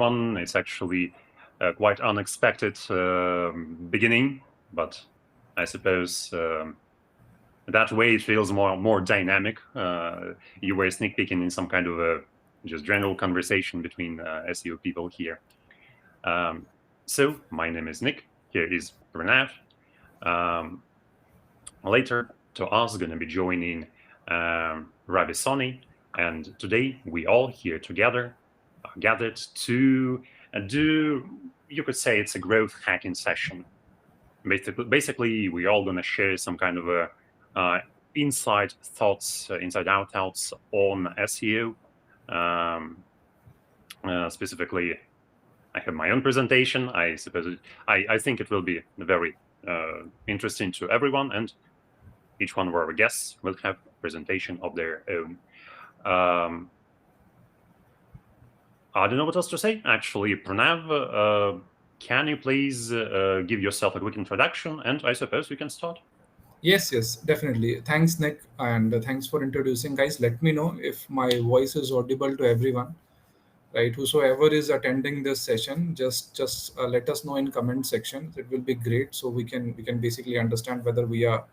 one. It's actually a quite unexpected beginning, but I suppose that way it feels more dynamic. You were sneak peeking in some kind of a just general conversation between SEO people here. So my name is Nick. Here is Pranav. Later to us going to be joining Ravi, Soni, and today we all here together gathered to do, you could say it's a growth hacking session. Basically we all going to share some kind of a inside thoughts, inside out thoughts on SEO. Specifically, I have my own presentation. I suppose I think it will be very interesting to everyone, and each one of our guests will have a presentation of their own. I don't know what else to say. Actually, Pranav, can you please give yourself a quick introduction? And I suppose we can start. Yes, definitely. Thanks, Nick, and thanks for introducing. Guys, let me know if my voice is audible to everyone, right? Whosoever is attending this session, just let us know in comment section. It will be great, so we can basically understand whether we are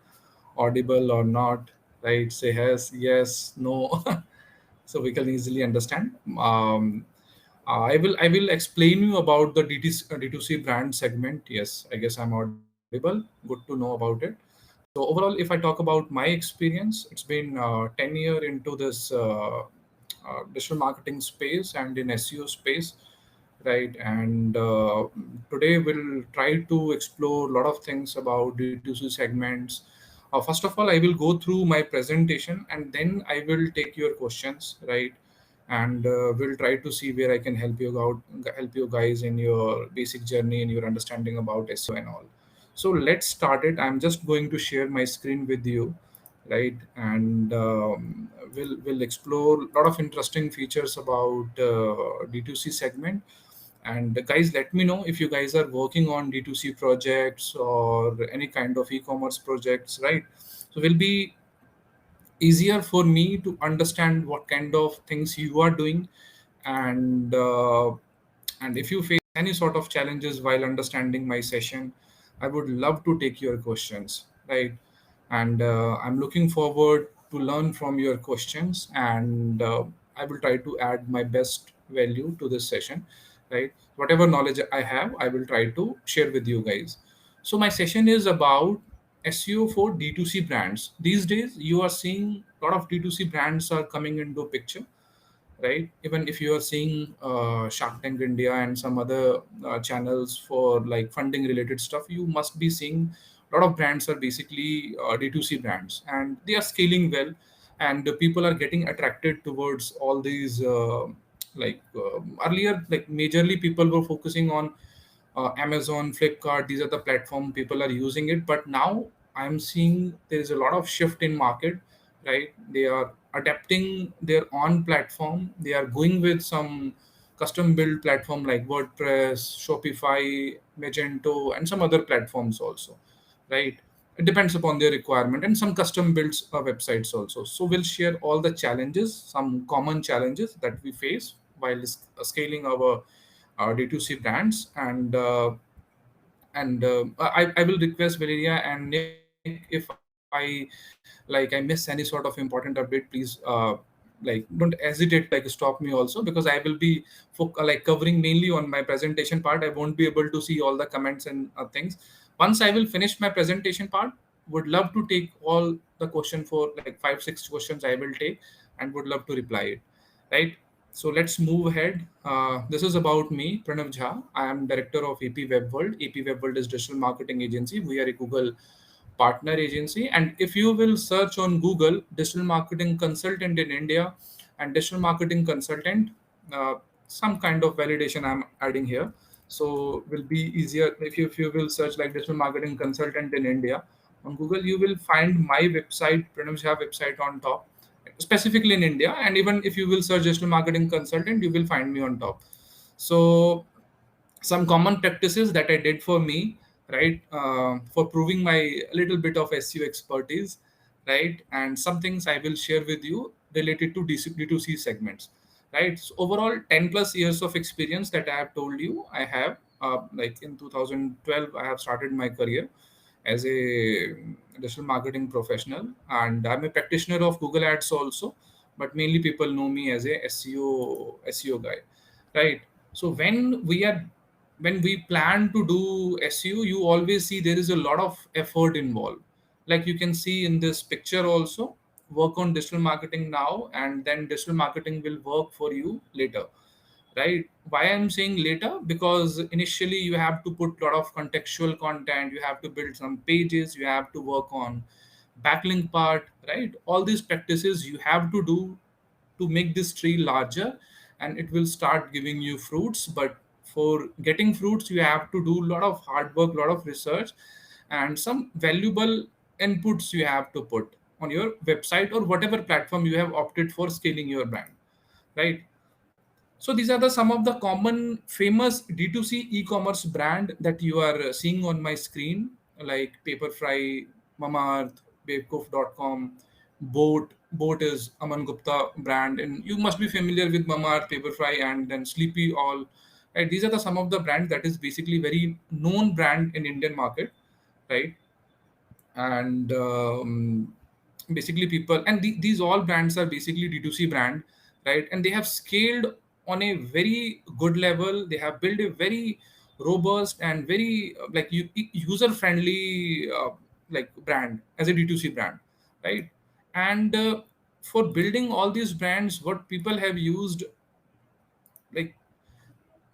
audible or not, right? Say yes, no, so we can easily understand. I will explain you about the D2C brand segment. Yes, I guess I'm audible. Good to know about it. So overall, if I talk about my experience, it's been 10 year into this digital marketing space and in SEO space, right? And today we'll try to explore a lot of things about D2C segments. First of all, I will go through my presentation and then I will take your questions, right? And we'll try to see where I can help you guys in your basic journey and your understanding about SEO and all. So let's start it. I'm just going to share my screen with you, right? And we'll explore a lot of interesting features about D2C segment. And guys, let me know if you guys are working on D2C projects or any kind of e-commerce projects, right? So will be easier for me to understand what kind of things you are doing, and if you face any sort of challenges while understanding my session, I would love to take your questions, right? And I'm looking forward to learn from your questions, and I will try to add my best value to this session, right? Whatever knowledge I have, I will try to share with you guys. So my session is about SEO for D2C brands. These days you are seeing a lot of D2C brands are coming into picture, right? Even if you are seeing Shark Tank India and some other channels for like funding related stuff, you must be seeing a lot of brands are basically D2C brands, and they are scaling well, and the people are getting attracted towards all these. Earlier, like majorly people were focusing on Amazon, Flipkart. These are the platform people are using it, but now I'm seeing there is a lot of shift in market, right? They are adapting their own platform. They are going with some custom build platform like WordPress, Shopify, Magento, and some other platforms also, right? It depends upon their requirement, and some custom builds websites also. So we'll share all the challenges, some common challenges that we face while scaling our D2C brands, and I will request Valeria and Nick, if I miss any sort of important update, please don't hesitate, like stop me also, because I will be covering mainly on my presentation part. I won't be able to see all the comments and things. Once I will finish my presentation part, would love to take all the question for like 5-6 questions I will take, and would love to reply it, right? So let's move ahead. This is about me, Pranav Jha. I am director of AP Web World. AP Web World is digital marketing agency. We are a Google partner agency. And if you will search on Google, digital marketing consultant in India and digital marketing consultant, uh, some kind of validation I'm adding here. So will be easier if you will search like digital marketing consultant in India on Google, you will find my website, Pranav Jha website on top, specifically in India. And even if you will search digital marketing consultant, you will find me on top. So some common practices that I did for me, right, for proving my little bit of SEO expertise, right, and some things I will share with you related to D2C segments. right? So overall, 10 plus years of experience that I have told you I have. Like in 2012, I have started my career as a digital marketing professional, and I'm a practitioner of Google Ads also, but mainly people know me as a SEO guy, right? So when we plan to do SEO, you always see there is a lot of effort involved. Like you can see in this picture also, work on digital marketing now, and then digital marketing will work for you later, right? Why I'm saying later? Because initially you have to put a lot of contextual content, you have to build some pages, you have to work on backlink part, right? All these practices you have to do to make this tree larger, and it will start giving you fruits. But for getting fruits, you have to do a lot of hard work, a lot of research, and some valuable inputs you have to put on your website or whatever platform you have opted for scaling your brand, right? So these are the some of the common famous D2C e-commerce brand that you are seeing on my screen, like Paperfry, Mamaearth, Babekoof.com, Boat. Boat is Aman Gupta brand, and you must be familiar with Mamaearth, Paperfry, and then Sleepy All. Right? These are the some of the brands that is basically very known brand in Indian market, right? And basically people and these all brands are basically D2C brand, right? And they have scaled on a very good level. They have built a very robust and very like user friendly like brand as a D2C brand, right? And for building all these brands, what people have used, like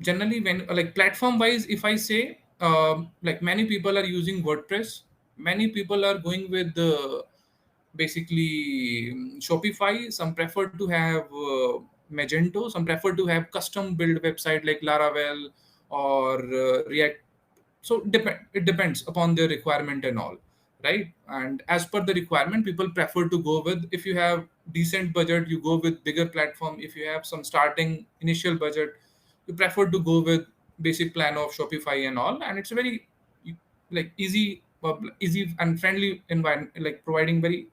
generally when like platform wise, if I say like many people are using WordPress, many people are going with the basically Shopify, some prefer to have Magento, some prefer to have custom build website like Laravel or React. So it depends upon their requirement and all, right? And as per the requirement, people prefer to go with, if you have decent budget, you go with bigger platform. If you have some starting initial budget, you prefer to go with basic plan of Shopify and all. And it's a very like easy and friendly environment, like providing very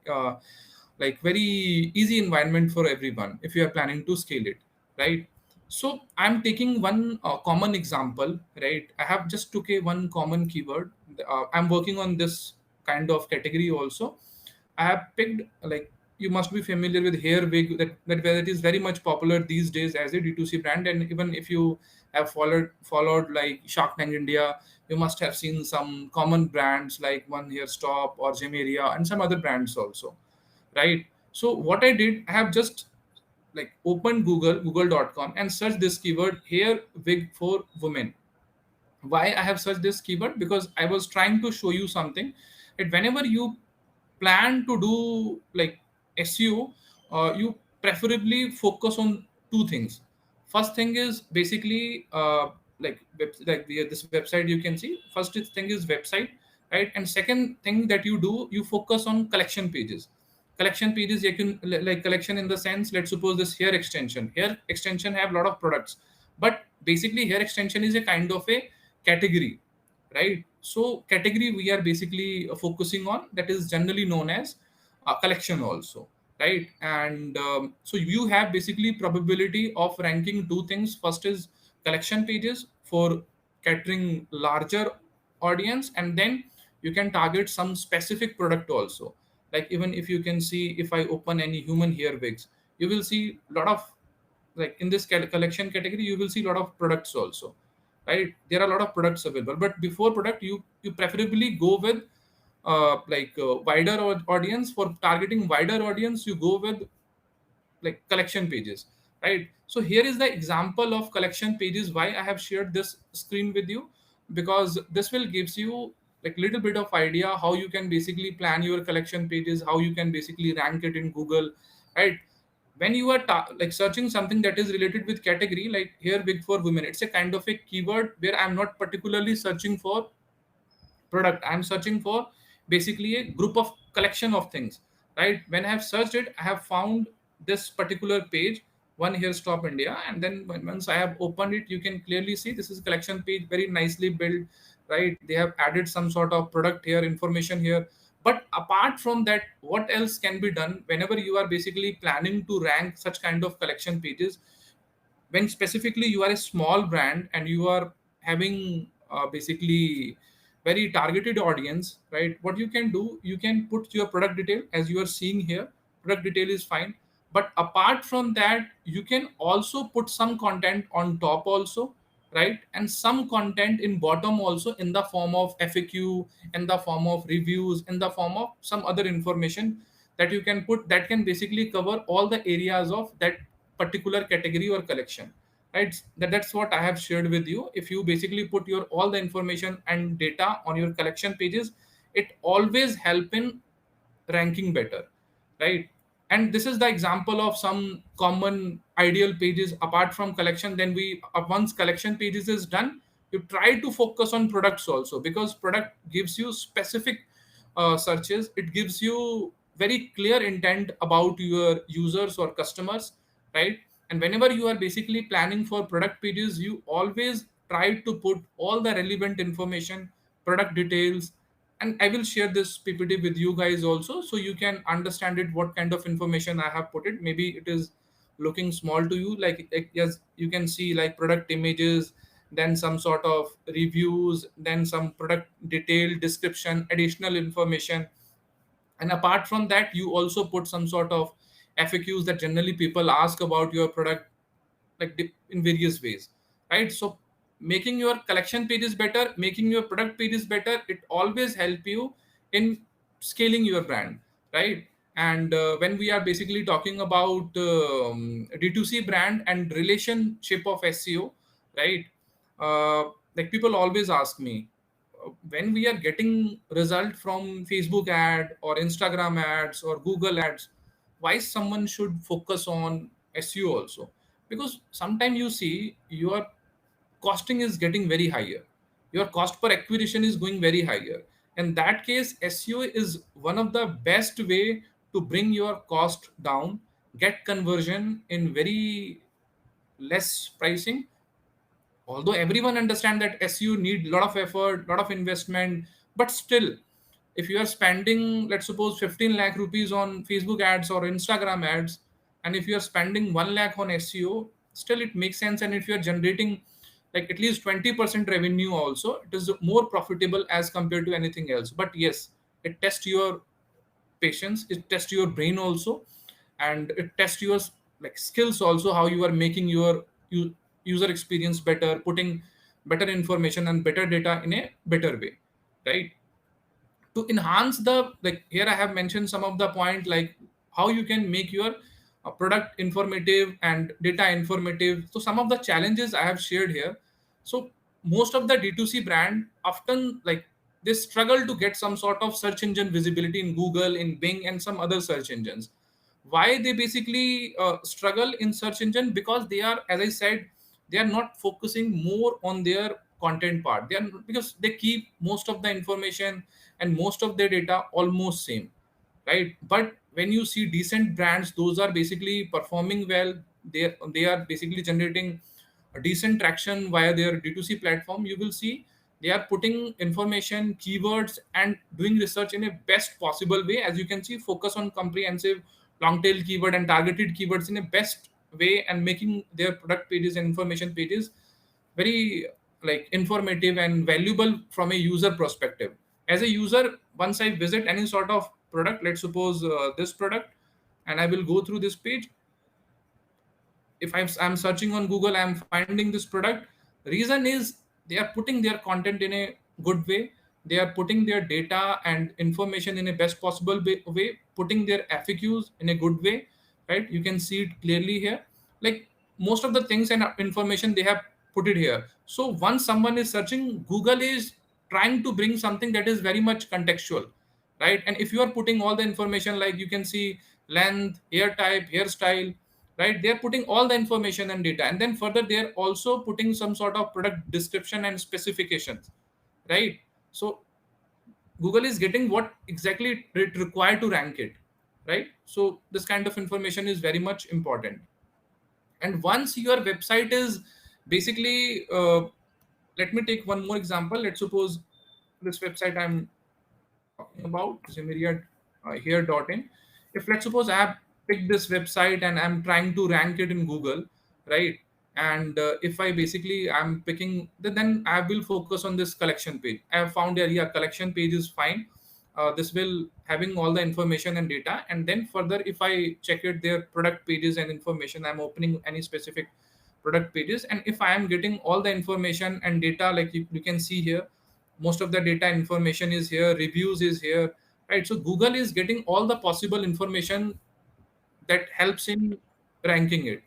like very easy environment for everyone if you are planning to scale it, right? So I'm taking one common example, right? I have just took a one common keyword. I'm working on this kind of category also. I have picked like, you must be familiar with hair wig, that it is very much popular these days as a D2C brand. And even if you have followed like Shark Tank India, you must have seen some common brands like One Hair Stop or Gemeria and some other brands also, right? So what I did, I have just like opened google.com and search this keyword, hair wig for women. Why I have searched this keyword? Because I was trying to show you something, that whenever you plan to do like SEO, you preferably focus on two things. First thing is basically this website you can see. First thing is website, right? And second thing that you do, you focus on collection pages. Collection pages, you can like collection in the sense, let's suppose this hair extension. Hair extension have a lot of products, but basically hair extension is a kind of a category, right? So category we are basically focusing on, that is generally known as collection also, right? And so you have basically probability of ranking two things. First is collection pages for catering larger audience, and then you can target some specific product also. Like even if you can see, if I open any human hair wigs, you will see a lot of, like in this collection category, you will see a lot of products also, right? There are a lot of products available, but before product, you preferably go with wider audience. For targeting wider audience, you go with like collection pages, right? So here is the example of collection pages. Why I have shared this screen with you, because this will gives you like little bit of idea how you can basically plan your collection pages, how you can basically rank it in Google, right? When you are like searching something that is related with category, like here big for women, it's a kind of a keyword where I'm not particularly searching for product, I'm searching for basically a group of collection of things, right? When I have searched it, I have found this particular page, One Here Stop India. And then once I have opened it, you can clearly see this is collection page, very nicely built, right? They have added some sort of product here, information here. But apart from that, what else can be done whenever you are basically planning to rank such kind of collection pages? when specifically you are a small brand and you are having basically very targeted audience, right? What you can do, you can put your product detail as you are seeing here. Product detail is fine, but apart from that, you can also put some content on top also, right? And some content in bottom also, in the form of FAQ, in the form of reviews, in the form of some other information that you can put, that can basically cover all the areas of that particular category or collection, right? That's what I have shared with you. If you basically put your all the information and data on your collection pages, it always help in ranking better, right? And this is the example of some common ideal pages apart from collection. Then we once collection pages is done, you try to focus on products also, because product gives you specific searches. It gives you very clear intent about your users or customers, right? And whenever you are basically planning for product pages, you always try to put all the relevant information, product details. And I will share this PPT with you guys also, so you can understand it, what kind of information I have put it. Maybe it is looking small to you, like yes, you can see like product images, then some sort of reviews, then some product detail description, additional information. And apart from that, you also put some sort of FAQs that generally people ask about your product, like in various ways, right? So making your collection pages better, making your product pages better, it always help you in scaling your brand, right? And when we are basically talking about D2C brand and relationship of SEO, right? Like people always ask me, when we are getting result from Facebook ad or Instagram ads or Google ads, why someone should focus on SEO also? Because sometimes you see your costing is getting very higher, your cost per acquisition is going very higher. In that case, SEO is one of the best way to bring your cost down, get conversion in very less pricing. Although everyone understand that SEO need lot of effort, lot of investment, but still, if you are spending, let's suppose 15 lakh rupees on Facebook ads or Instagram ads, and if you are spending 1 lakh on SEO, still it makes sense. And if you are generating like at least 20% revenue also, it is more profitable as compared to anything else. But yes, it tests your patience, it tests your brain also, and it tests your like skills also, how you are making your user experience better, putting better information and better data in a better way, right? To enhance the, like here I have mentioned some of the point, like how you can make your product informative and data informative. So some of the challenges I have shared here. So most of the D2C brand often, like, they struggle to get some sort of search engine visibility in Google, in Bing, and some other search engines. Why they basically struggle in search engine? Because they are, as I said, they are not focusing more on their content part. They are, because they keep most of the information and most of their data almost same, right? But when you see decent brands, those are basically performing well, they are basically generating a decent traction via their D2C platform. You will see they are putting information, keywords, and doing research in a best possible way. As you can see, focus on comprehensive long tail keyword and targeted keywords in a best way, and making their product pages and information pages very like informative and valuable from a user perspective. As a user, once I visit any sort of product, let's suppose this product, and I will go through this page. If I'm searching on Google, I'm finding this product. Reason is they are putting their content in a good way, they are putting their data and information in a best possible way, putting their FAQs in a good way, right? You can see it clearly here, like most of the things and information they have put it here. So once someone is searching, Google is trying to bring something that is very much contextual, right? And if you are putting all the information, like you can see length, hair type, hairstyle, right? They're putting all the information and data, and then further they're also putting some sort of product description and specifications, right? So Google is getting what exactly it required to rank it, right? So this kind of information is very much important. And once your website is basically let me take one more example. Let's suppose this website I'm talking about, Zimmeria here.in. If let's suppose I have picked this website and I'm trying to rank it in Google, right? And if I basically I'm picking, then I will focus on this collection page. I have found that yeah, collection page is fine. This will having all the information and data, and then further if I check it their product pages and information, I'm opening any specific product pages, and if I am getting all the information and data, like you can see here, most of the data information is here, reviews is here, right? So Google is getting all the possible information that helps in ranking it,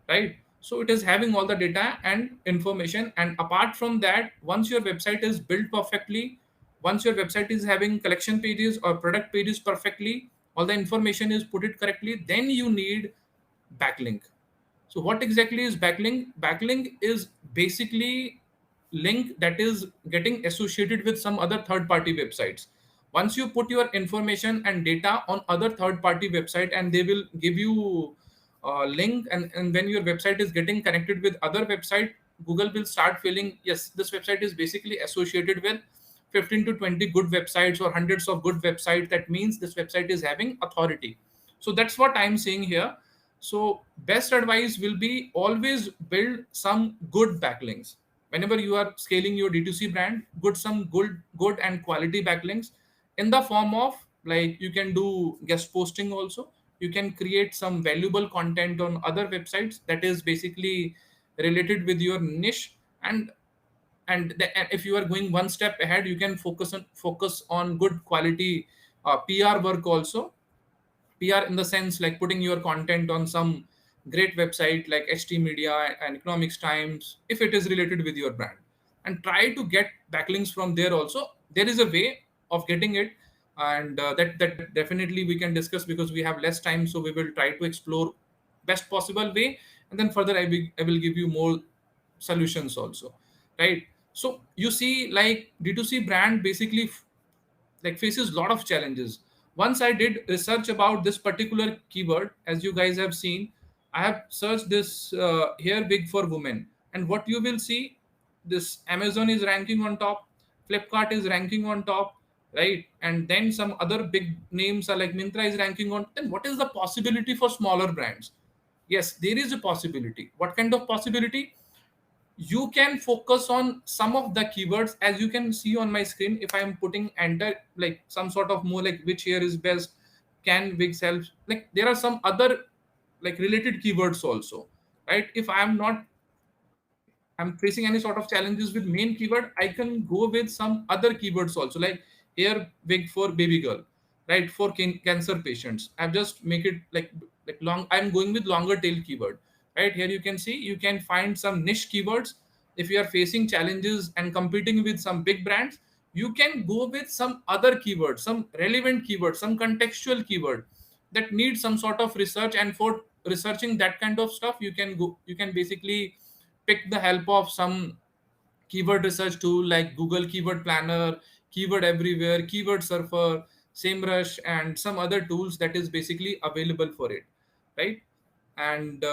right? So it is having all the data and information, and apart from that, once your website is built perfectly, once your website is having collection pages or product pages perfectly, all the information is put it correctly, then you need backlink. So what exactly is backlink? Backlink is basically link that is getting associated with some other third party websites. Once you put your information and data on other third party website, and they will give you a link, and when your website is getting connected with other website, Google will start feeling yes, this website is basically associated with 15 to 20 good websites or hundreds of good websites. That means this website is having authority. So that's what I'm saying here. So best advice will be always build some good backlinks. Whenever you are scaling your D2C brand, some good and quality backlinks in the form of, like, you can do guest posting also. You can create some valuable content on other websites that is basically related with your niche. And if you are going one step ahead, you can focus on good quality PR work also. PR in the sense like putting your content on some great website like HT Media and Economics Times if it is related with your brand, and try to get backlinks from there also. There is a way of getting it, and that definitely we can discuss because we have less time. So we will try to explore best possible way, and then further I will give you more solutions also, right? So you see, like D2C brand basically like faces a lot of challenges. Once I did research about this particular keyword, as you guys have seen, I have searched this hair wig for women, and what you will see, this Amazon is ranking on top, Flipkart is ranking on top, right? And then some other big names are like Mintra is ranking on. Then what is the possibility for smaller brands? Yes, there is a possibility. What kind of possibility? You can focus on some of the keywords, as you can see on my screen. If I am putting enter, like some sort of more like which hair is best, can wigs help, like there are some other like related keywords also, right? If I am not, I'm facing any sort of challenges with main keyword, I can go with some other keywords also, like hair wig for baby girl, right? For cancer patients, I've just make it like long, I'm going with longer tail keyword, right? Here you can see, you can find some niche keywords. If you are facing challenges and competing with some big brands, you can go with some other keyword, some relevant keyword, some contextual keyword that needs some sort of research. And for researching that kind of stuff, you can basically pick the help of some keyword research tool like Google Keyword Planner, Keyword Everywhere, Keyword Surfer, SEMrush, and some other tools that is basically available for it, right? And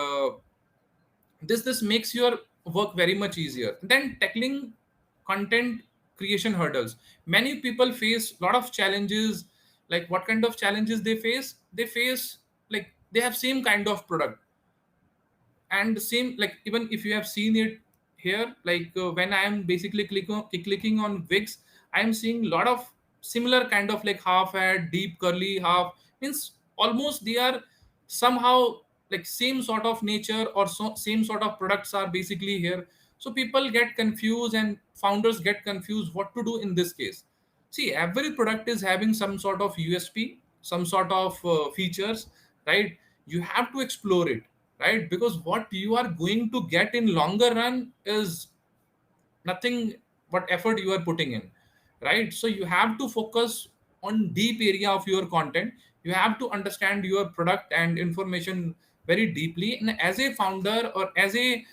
this makes your work very much easier. Then tackling content creation hurdles. Many people face a lot of challenges. Like what kind of challenges they face? They face like they have same kind of product, and same, like even if you have seen it here, like when I am basically clicking on wigs, I am seeing a lot of similar kind of like half head, deep curly half, means almost they are somehow like same sort of nature, or same sort of products are basically here. So people get confused and founders get confused what to do in this case. See, every product is having some sort of USP, some sort of features, right? You have to explore it, right? Because what you are going to get in longer run is nothing but effort you are putting in, right? So you have to focus on deep area of your content. You have to understand your product and information very deeply, and as a founder or as a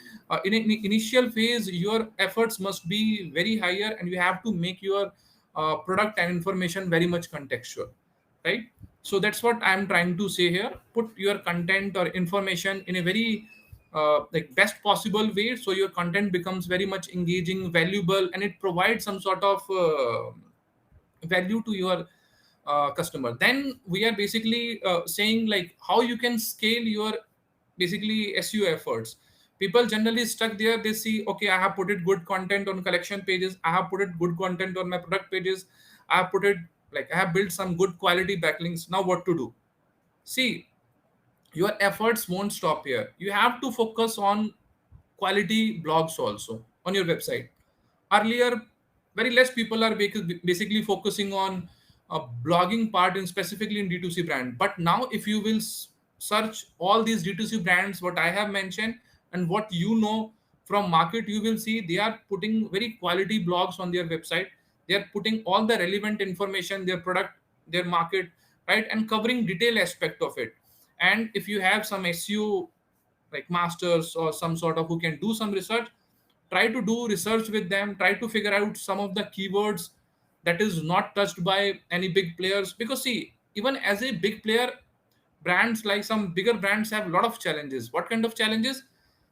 in initial phase, your efforts must be very higher, and you have to make your product and information very much contextual, right? So that's what I'm trying to say here. Put your content or information in a very like best possible way, so your content becomes very much engaging, valuable, and it provides some sort of value to your customer. Then we are basically saying like how you can scale your basically SEO efforts. People generally stuck there. They see, okay, I have put it good content on collection pages, I have put it good content on my product pages, I have put it, like, I have built some good quality backlinks. Now what to do? See, your efforts won't stop here. You have to focus on quality blogs also on your website. Earlier, very less people are basically focusing on a blogging part, and specifically in D2C brand. But now, if you will search all these D2C brands, what I have mentioned and what you know from market, you will see they are putting very quality blogs on their website. They are putting all the relevant information, their product, their market, right, and covering detail aspect of it. And if you have some SEO like masters or some sort of who can do some research, try to do research with them, try to figure out some of the keywords that is not touched by any big players. Because see, even as a big player, brands like some bigger brands have a lot of challenges. What kind of challenges?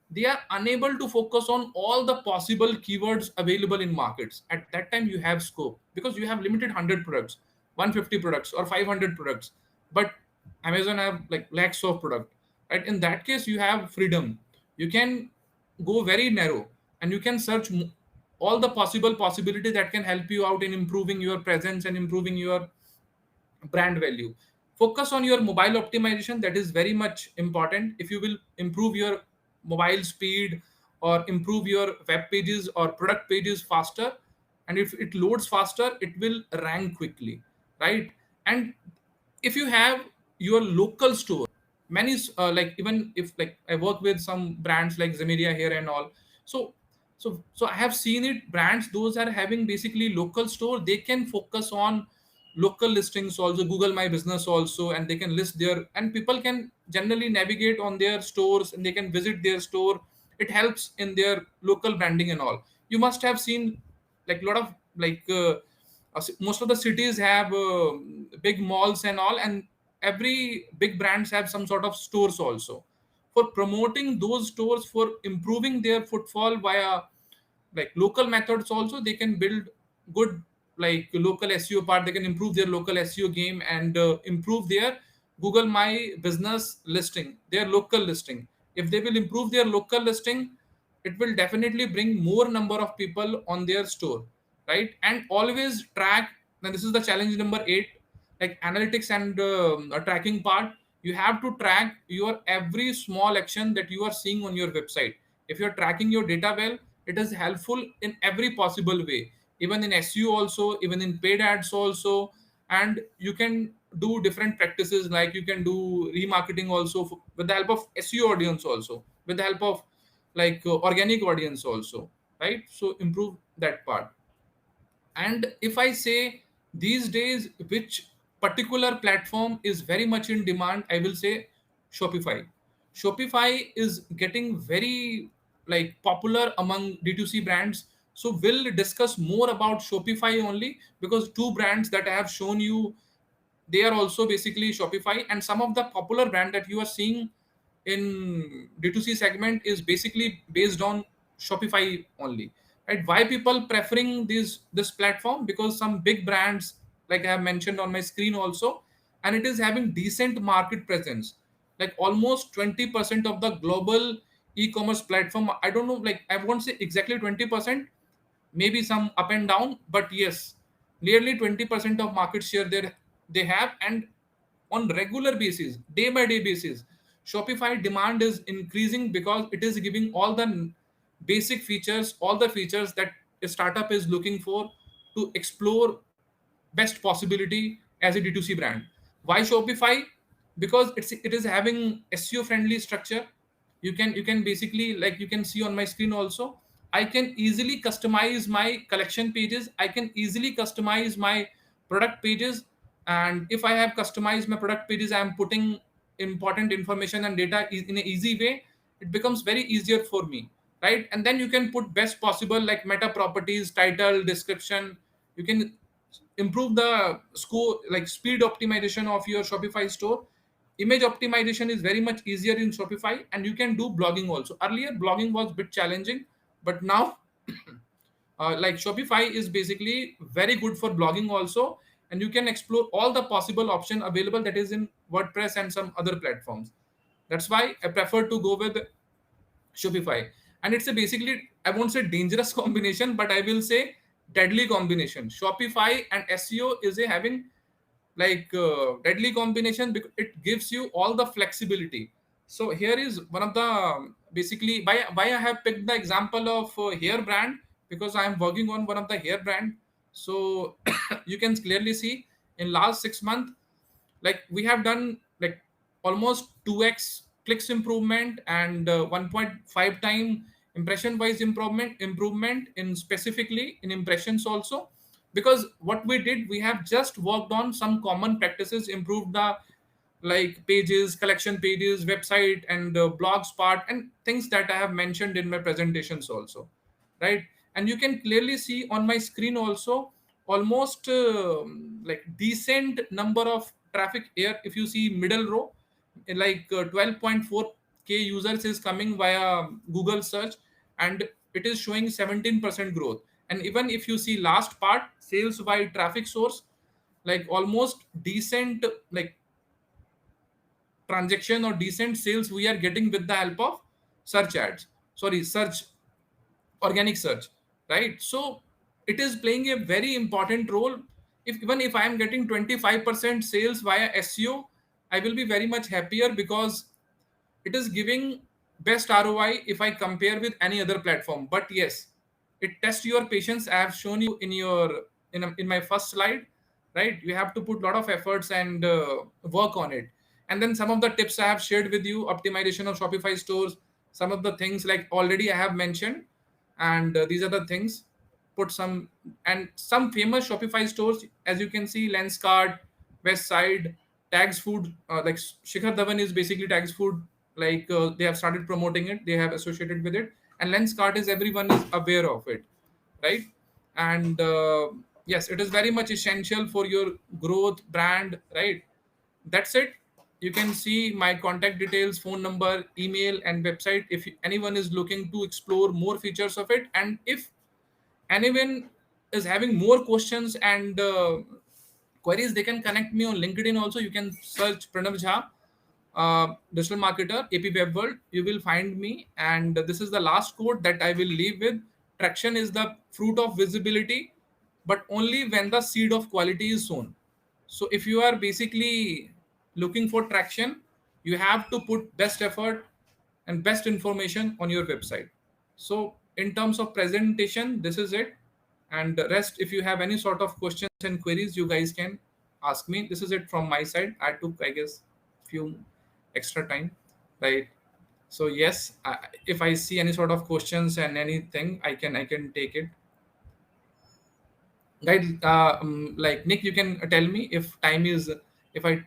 They are unable to focus on all the possible keywords available in markets. At that time you have scope because you have limited 100 products, 150 products or 500 products. But Amazon have like lakhs of product, right? In that case you have freedom. You can go very narrow and you can search all the possible possibility that can help you out in improving your presence and improving your brand value. Focus on your mobile optimization. That is very much important. If you will improve your mobile speed or improve your web pages or product pages faster, and if it loads faster, it will rank quickly, right? And if you have your local store, many like, even if like I work with some brands like Zemeria here and all. So so so I have seen it, brands those are having basically local store, they can focus on local listings also, Google My Business also, and they can list there, and people can generally navigate on their stores and they can visit their store. It helps in their local branding and all. You must have seen like a lot of like most of the cities have big malls and all, and every big brands have some sort of stores also. For promoting those stores, for improving their footfall via like local methods also, they can build good like local SEO part. They can improve their local SEO game and improve their Google My Business listing, their local listing. If they will improve their local listing, it will definitely bring more number of people on their store, right? And always track. Now this is the challenge number 8, like analytics and a tracking part. You have to track your every small action that you are seeing on your website. If you're tracking your data well, it is helpful in every possible way, even in SEO also, even in paid ads also. And you can do different practices, like you can do remarketing also with the help of SEO audience also, with the help of like organic audience also, right? So improve that part. And if I say these days which particular platform is very much in demand, I will say Shopify. Shopify is getting very like popular among D2C brands. So we'll discuss more about Shopify only, because two brands that I have shown you, they are also basically Shopify. And some of the popular brand that you are seeing in D2C segment is basically based on Shopify only, right? Why people preferring this platform? Because some big brands, like I have mentioned on my screen also, and it is having decent market presence, like almost 20% of the global e-commerce platform. I don't know, like I won't say exactly 20%, maybe some up and down, but yes, nearly 20% of market share there they have. And on regular basis, day by day basis, Shopify demand is increasing because it is giving all the basic features, all the features that a startup is looking for to explore best possibility as a D2C brand. Why Shopify? Because it is having SEO friendly structure. You can basically, like you can see on my screen also, I can easily customize my collection pages, I can easily customize my product pages. And if I have customized my product pages, I am putting important information and data in an easy way, it becomes very easier for me, right? And then you can put best possible like meta properties, title, description. You can improve the score, like speed optimization of your Shopify store. Image optimization is very much easier in Shopify, and you can do blogging also. Earlier blogging was a bit challenging, but now like Shopify is basically very good for blogging also. And you can explore all the possible option available that is in WordPress and some other platforms. That's why I prefer to go with Shopify. And it's a basically, I won't say dangerous combination, but I will say deadly combination. Shopify and SEO is a having like deadly combination because it gives you all the flexibility. So here is one of the basically why I have picked the example of hair brand, because I am working on one of the hair brand. So you can clearly see in last 6 months, like we have done like almost 2x clicks improvement and 1.5 time impression wise improvement in specifically in impressions also. Because what we did, we have just worked on some common practices, improved the like pages, collection pages, website and blogs part, and things that I have mentioned in my presentations also, right? And you can clearly see on my screen also almost like decent number of traffic here. If you see middle row, like 12.4K users is coming via Google search, and it is showing 17% growth. And even if you see last part, sales by traffic source, like almost decent like transaction or decent sales we are getting with the help of search ads, sorry, search, organic search, right? So it is playing a very important role. If even if I am getting 25% sales via SEO, I will be very much happier, because it is giving best ROI if I compare with any other platform. But yes, it tests your patience. I have shown you in your in my first slide, right? You have to put a lot of efforts and work on it. And then some of the tips I have shared with you: optimization of Shopify stores, some of the things like already I have mentioned, and these are the things. Put some and some famous Shopify stores, as you can see: Lenskart, West Side, Tags Food, like Shikhar Dhawan is basically Tags Food. Like they have started promoting it, they have associated with it, and Lenskart is everyone is aware of it, right? And yes, it is very much essential for your growth brand, right? That's it. You can see my contact details, phone number, email and website if anyone is looking to explore more features of it. And if anyone is having more questions and queries, they can connect me on LinkedIn also. You can search Pranav Jha, digital marketer, AP Web World. You will find me. And this is the last quote that I will leave with: traction is the fruit of visibility, but only when the seed of quality is sown. So if you are basically looking for traction, you have to put best effort and best information on your website. So in terms of presentation, this is it. And the rest, if you have any sort of questions and queries, you guys can ask me. This is it from my side. I took, I guess, few extra time, right? So yes, if I see any sort of questions and anything, I can take it. Guys, like Nick, you can tell me if time is, if I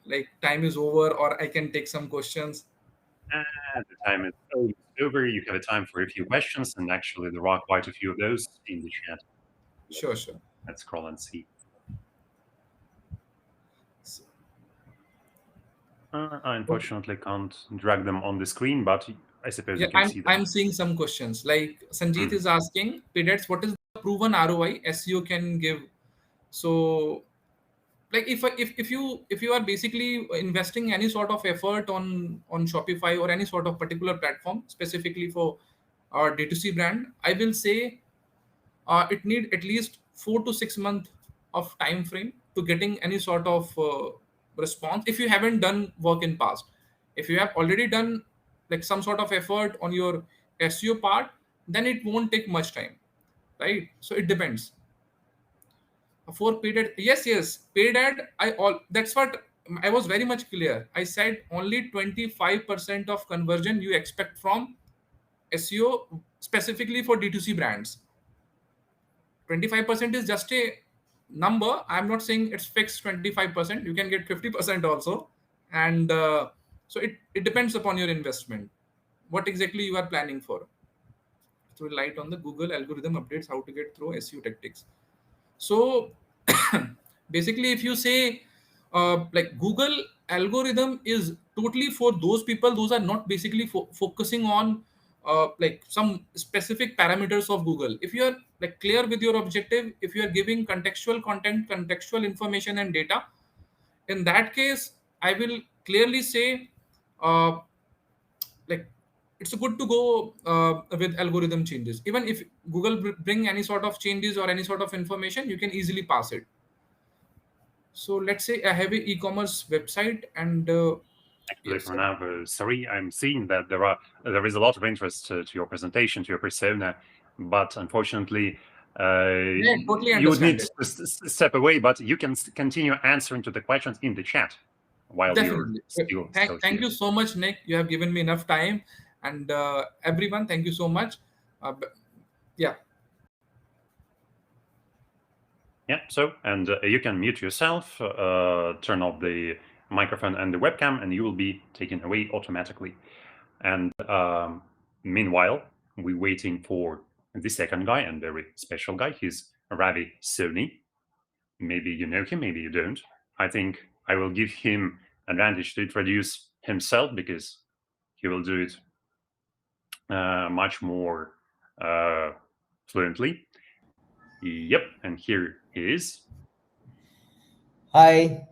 like time is over, or I can take some questions. And the time is almost over. You have a time for a few questions, and actually, there are quite a few of those in the chat. Sure, sure. Let's scroll and see. I unfortunately can't drag them on the screen, but I suppose Yeah, you can see them. I'm seeing some questions. Like Sanjeet Mhm. is asking, Pedets, what is the proven ROI SEO can give? So, like if you are basically investing any sort of effort on Shopify or any sort of particular platform, specifically for our D2C brand, I will say it need at least 4 to 6 months of time frame to getting any sort of response. If you haven't done work in past, if you have already done like some sort of effort on your SEO part, then it won't take much time, right? So it depends. For paid ad, yes, paid ad, I all that's what I was very much clear. I said only 25% of conversion you expect from SEO, specifically for D2C brands. 25% is just a number. I'm not saying it's fixed 25%. You can get 50% also. And so it depends upon your investment, what exactly you are planning for. Throw light on the Google algorithm updates, how to get through SEO tactics. So basically, if you say like Google algorithm is totally for those people, those are not basically focusing on like some specific parameters of Google. If you are like clear with your objective, if you are giving contextual content, contextual information and data, in that case, I will clearly say uh, like it's good to go with algorithm changes. Even if Google bring any sort of changes or any sort of information, you can easily pass it. So let's say I have a e-commerce website, and Actually, yes, Pranav, sorry, I'm seeing that there is a lot of interest to your presentation, to your persona, but unfortunately, yeah, I totally you would need understand to it. step away. But you can continue answering to the questions in the chat while you're Definitely. still Thank here. you so much, Nick. You have given me enough time, and everyone, thank you so much. Yeah. Yeah. So, and you can mute yourself, turn off the microphone and the webcam, and you will be taken away automatically. And meanwhile, we're waiting for the second guy and very special guy. He's Ravi Soni. Maybe you know him, maybe you don't. I think I will give him advantage to introduce himself because he will do it much more uh, fluently. Yep, and here he is. Hi,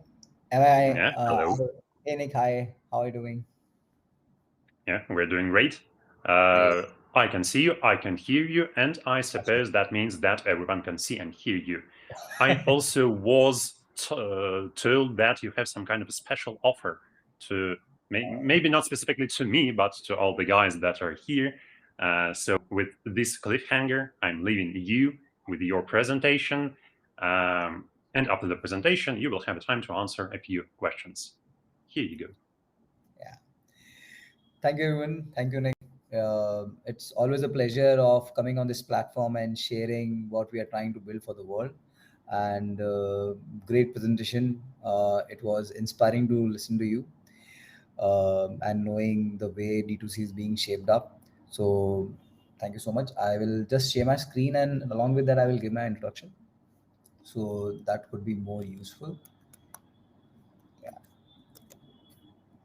am I? Yeah, hello. Hey Nick, hi. How are you doing? Yeah, we're doing great. Great. I can see you, I can hear you, and I That's good. suppose that means that everyone can see and hear you. I also was told that you have some kind of a special offer to maybe not specifically to me, but to all the guys that are here. So with this cliffhanger, I'm leaving you with your presentation. And after the presentation, you will have time to answer a few questions. Here you go. Yeah. Thank you, everyone. Thank you, Nick. It's always a pleasure of coming on this platform and sharing what we are trying to build for the world. And great presentation. It was inspiring to listen to you and knowing the way D2C is being shaped up. So, thank you so much. I will just share my screen, and along with that, I will give my introduction. So that would be more useful. Yeah.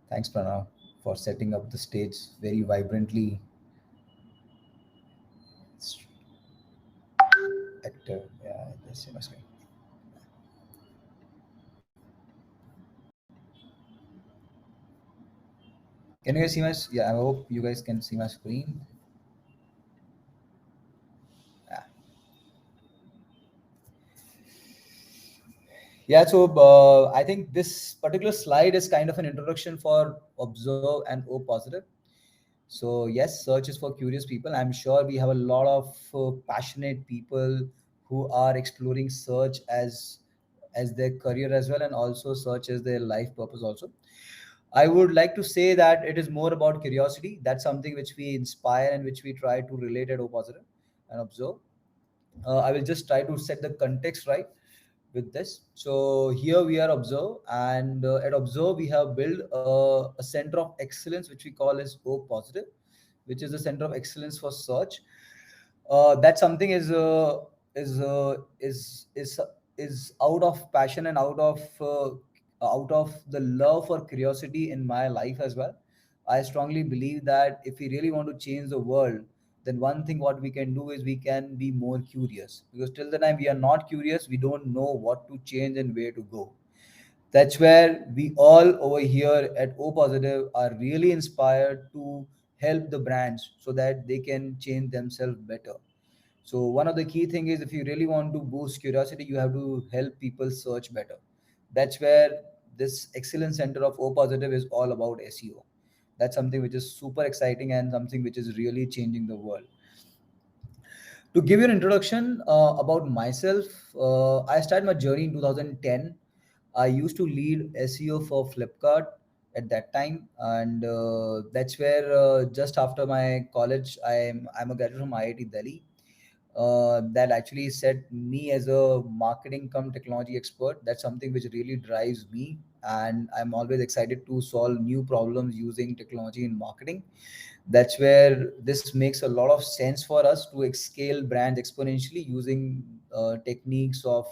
Thanks, Pranav, for setting up the stage very vibrantly. It's active. Yeah, that's my screen. Can you guys see my? Yeah, I hope you guys can see my screen. Yeah. Yeah. So I think this particular slide is kind of an introduction for Observe and O positive. So yes, search is for curious people. I'm sure we have a lot of passionate people who are exploring search as their career as well, and also search as their life purpose also. I would like to say that it is more about curiosity. That's something which we inspire and which we try to relate at O positive and Observe. I will just try to set the context right with this. So here we are Observe, and at Observe we have built a center of excellence which we call as O positive, which is the center of excellence for search. That something is uh, is is is out of passion and out of the love for curiosity in my life as well. I strongly believe that if we really want to change the world, then one thing what we can do is we can be more curious, because till the time we are not curious, we don't know what to change and where to go. That's where we all over here at O positive are really inspired to help the brands so that they can change themselves better. So one of the key thing is, if you really want to boost curiosity, you have to help people search better. That's where this excellence center of O positive is all about SEO. That's something which is super exciting and something which is really changing the world. To give you an introduction about myself, I started my journey in 2010. I used to lead SEO for Flipkart at that time, and that's where just after my college, I'm a graduate from IIT Delhi. That actually set me as a marketing come technology expert. That's something which really drives me, and I'm always excited to solve new problems using technology in marketing. That's where this makes a lot of sense for us to scale brands exponentially using techniques of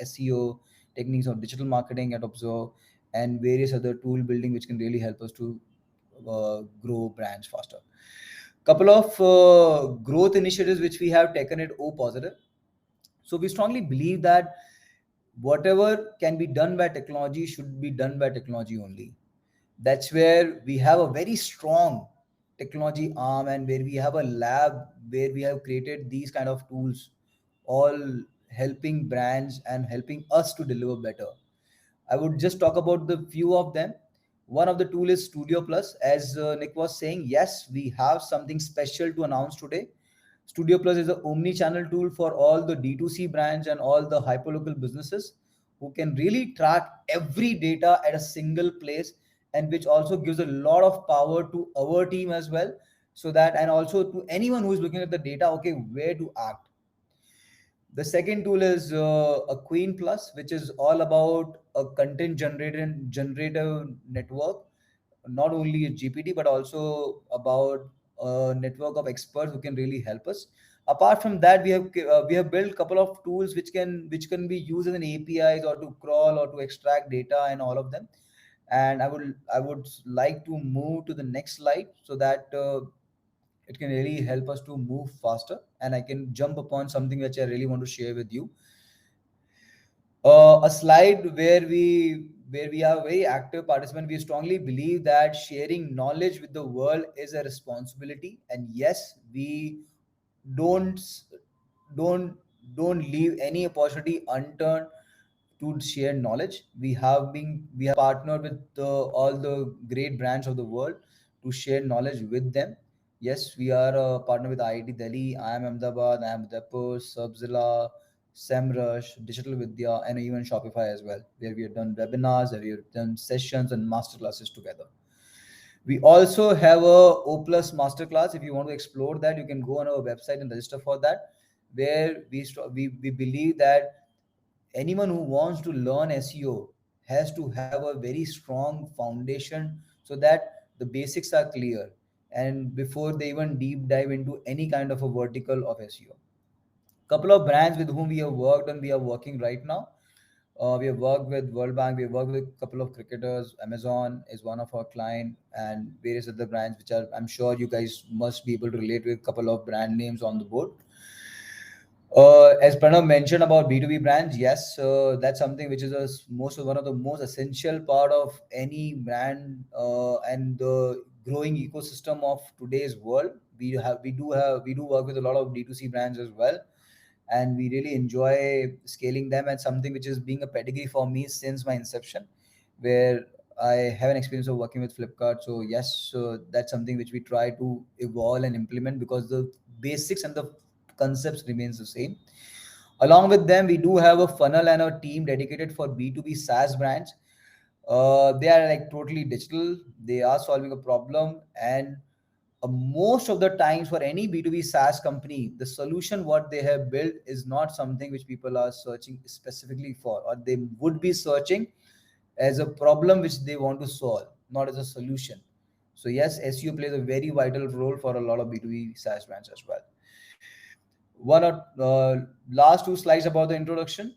SEO, techniques of digital marketing at Observe, and various other tool building which can really help us to grow brands faster. Couple of growth initiatives which we have taken at O positive. So we strongly believe that whatever can be done by technology should be done by technology only. That's where we have a very strong technology arm, and where we have a lab where we have created these kind of tools, all helping brands and helping us to deliver better. I would just talk about the few of them. One of the tool is Studio Plus. As Nick was saying, yes, we have something special to announce today. Studio Plus is an omni-channel tool for all the D2C brands and all the hyperlocal businesses who can really track every data at a single place, and which also gives a lot of power to our team as well. So that, and also to anyone who is looking at the data, okay, where to act. The second tool is a Queen Plus, which is all about a content generator network, not only a GPT, but also about a network of experts who can really help us. Apart from that, we have built a couple of tools which can be used as an APIs or to crawl or to extract data and all of them. And I would like to move to the next slide so that it can really help us to move faster, and I can jump upon something which I really want to share with you. A slide where we are very active participant. We strongly believe that sharing knowledge with the world is a responsibility, and yes, we don't don't don't leave any opportunity unturned to share knowledge. We have partnered with all the great brands of the world to share knowledge with them. Yes, we are a partner with IIT Delhi, IIM Ahmedabad, IIM Udaipur, Serpzilla, SEMrush, Digital Vidya, and even Shopify as well, where we have done webinars, where we have done sessions and masterclasses together. We also have a O Plus masterclass. If you want to explore that, you can go on our website and register for that, where we believe that anyone who wants to learn SEO has to have a very strong foundation so that the basics are clear, and before they even deep dive into any kind of a vertical of SEO. Couple of brands with whom we have worked and we are working right now. We have worked with World Bank. We have worked with a couple of cricketers. Amazon is one of our client, and various other brands which are, I'm sure you guys must be able to relate with. Couple of brand names on the board. As Pranav mentioned about B2B brands, yes, that's something which is one of the most essential part of any brand and the growing ecosystem of today's world. We do work with a lot of D2C brands as well, and we really enjoy scaling them. And something which is being a pedigree for me since my inception, where I have an experience of working with Flipkart. So yes, so that's something which we try to evolve and implement because the basics and the concepts remains the same. Along with them, we do have a funnel and a team dedicated for B2B SaaS brands. They are like totally digital. They are solving a problem, and most of the times for any B2B SaaS company, the solution what they have built is not something which people are searching specifically for, or they would be searching as a problem which they want to solve, not as a solution. So yes, SEO plays a very vital role for a lot of B2B SaaS brands as well. One or last two slides about the introduction.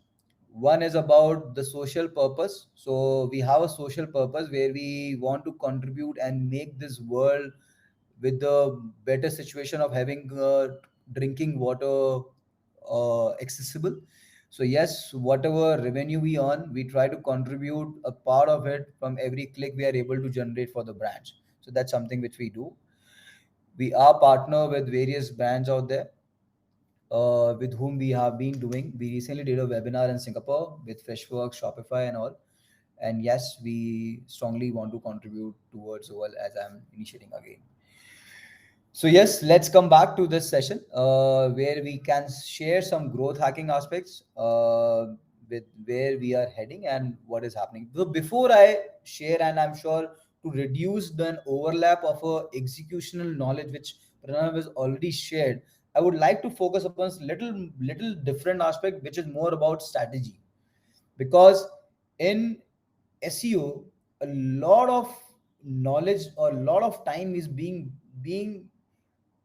One is about the social purpose. So we have a social purpose where we want to contribute and make this world with the better situation of having drinking water accessible. So yes, whatever revenue we earn, we try to contribute a part of it from every click we are able to generate for the brands. So that's something which we do. We are partner with various brands out there with whom we have been doing. We recently did a webinar in Singapore with Freshworks, Shopify, and all. And yes, we strongly want to contribute towards the world as I'm initiating again. So yes, let's come back to this session where we can share some growth hacking aspects with where we are heading and what is happening. So before I share, and I'm sure to reduce the overlap of executional knowledge which Pranav has already shared, I would like to focus upon little different aspect, which is more about strategy, because in SEO, a lot of knowledge or a lot of time is being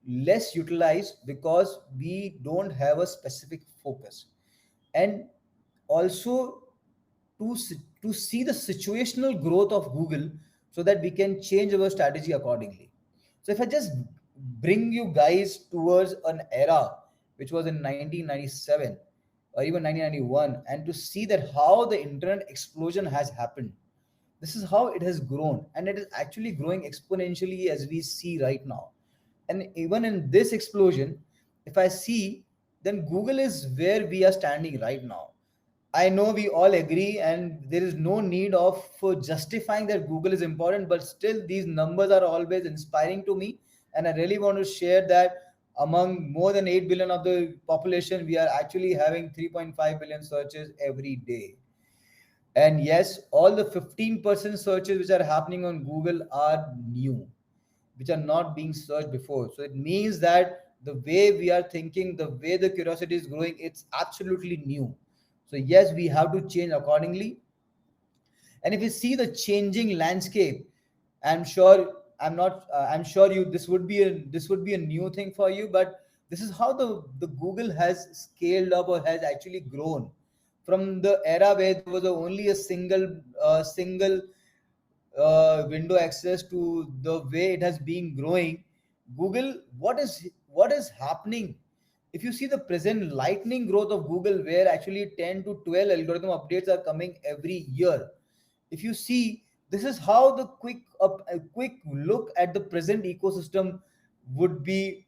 less utilized because we don't have a specific focus. And also to to see the situational growth of Google so that we can change our strategy accordingly. So if I just bring you guys towards an era which was in 1997 or even 1991, and to see that how the internet explosion has happened, This is how it has grown, and it is actually growing exponentially as we see right now. And even in this explosion, if I see, then Google is where we are standing right now. I know we all agree, and there is no need of justifying that Google is important, but still, these numbers are always inspiring to me. And I really want to share that among more than 8 billion of the population, we are actually having 3.5 billion searches every day. And yes, all the 15% searches which are happening on Google are new, which are not being searched before. So it means that the way we are thinking, the way the curiosity is growing, it's absolutely new. So yes, we have to change accordingly. And if you see the changing landscape, I'm sure I'm sure you this would be a new thing for you, but this is how the Google has scaled up or has actually grown from the era where there was only a single window access to the way it has been growing. Google, what is happening? If you see the present lightning growth of Google, where actually 10 to 12 algorithm updates are coming every year. If you see, this is how the a quick look at the present ecosystem would be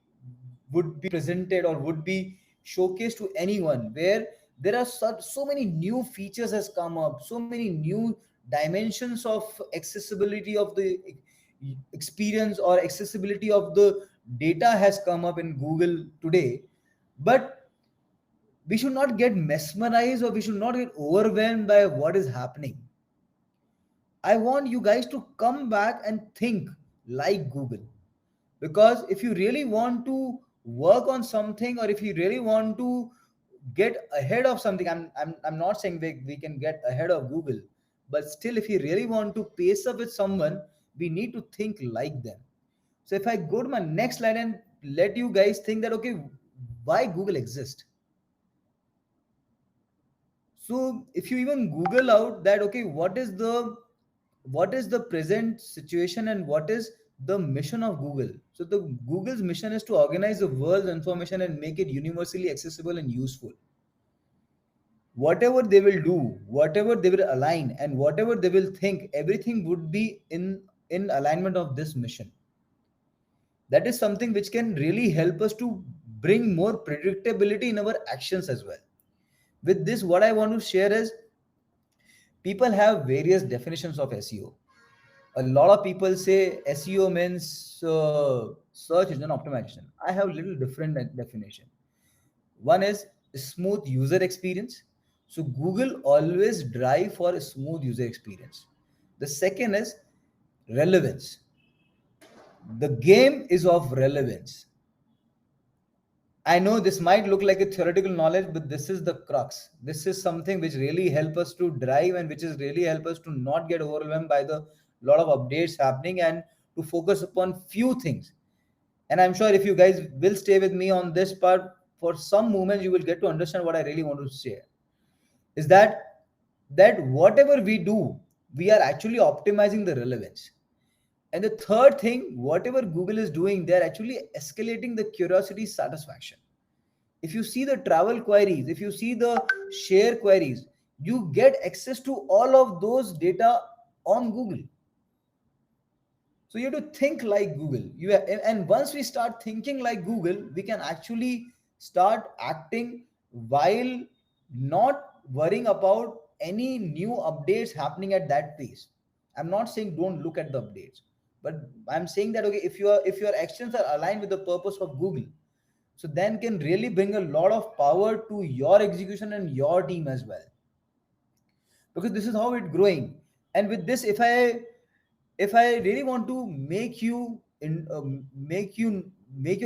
would be presented or would be showcased to anyone, where there are so many new features has come up, so many new dimensions of accessibility of the experience or accessibility of the data has come up in Google today. But we should not get mesmerized or we should not get overwhelmed by what is happening. I want you guys to come back and think like Google. Because if you really want to work on something, or if you really want to get ahead of something, I'm not saying we can get ahead of Google, but still, if you really want to pace up with someone, we need to think like them. So if I go to my next slide and let you guys think that, okay, why Google exists. So if you even Google out that, okay, what is the present situation and what is the mission of Google? So the Google's mission is to organize the world's information and make it universally accessible and useful. Whatever they will do, whatever they will align, and whatever they will think, everything would be in alignment of this mission. That is something which can really help us to bring more predictability in our actions as well. With this, what I want to share is, people have various definitions of SEO. A lot of people say SEO means search engine optimization. I have a little different definition. One is smooth user experience. So Google always drive for a smooth user experience. The second is relevance. The game is of relevance. I know this might look like a theoretical knowledge, but this is the crux. This is something which really help us to drive and which is really help us to not get overwhelmed by the lot of updates happening and to focus upon few things. And I'm sure if you guys will stay with me on this part for some moments, you will get to understand what I really want to share. Is that whatever we do, we are actually optimizing the relevance. And the third thing, whatever Google is doing, they're actually escalating the curiosity satisfaction. If you see the travel queries, if you see the share queries, you get access to all of those data on Google. So you have to think like Google. And once we start thinking like Google, we can actually start acting while not worrying about any new updates happening at that pace. I'm not saying don't look at the updates, but I'm saying that, okay, if your actions are aligned with the purpose of Google, so then can really bring a lot of power to your execution and your team as well, because this is how it's growing. And with this, if I really want to make you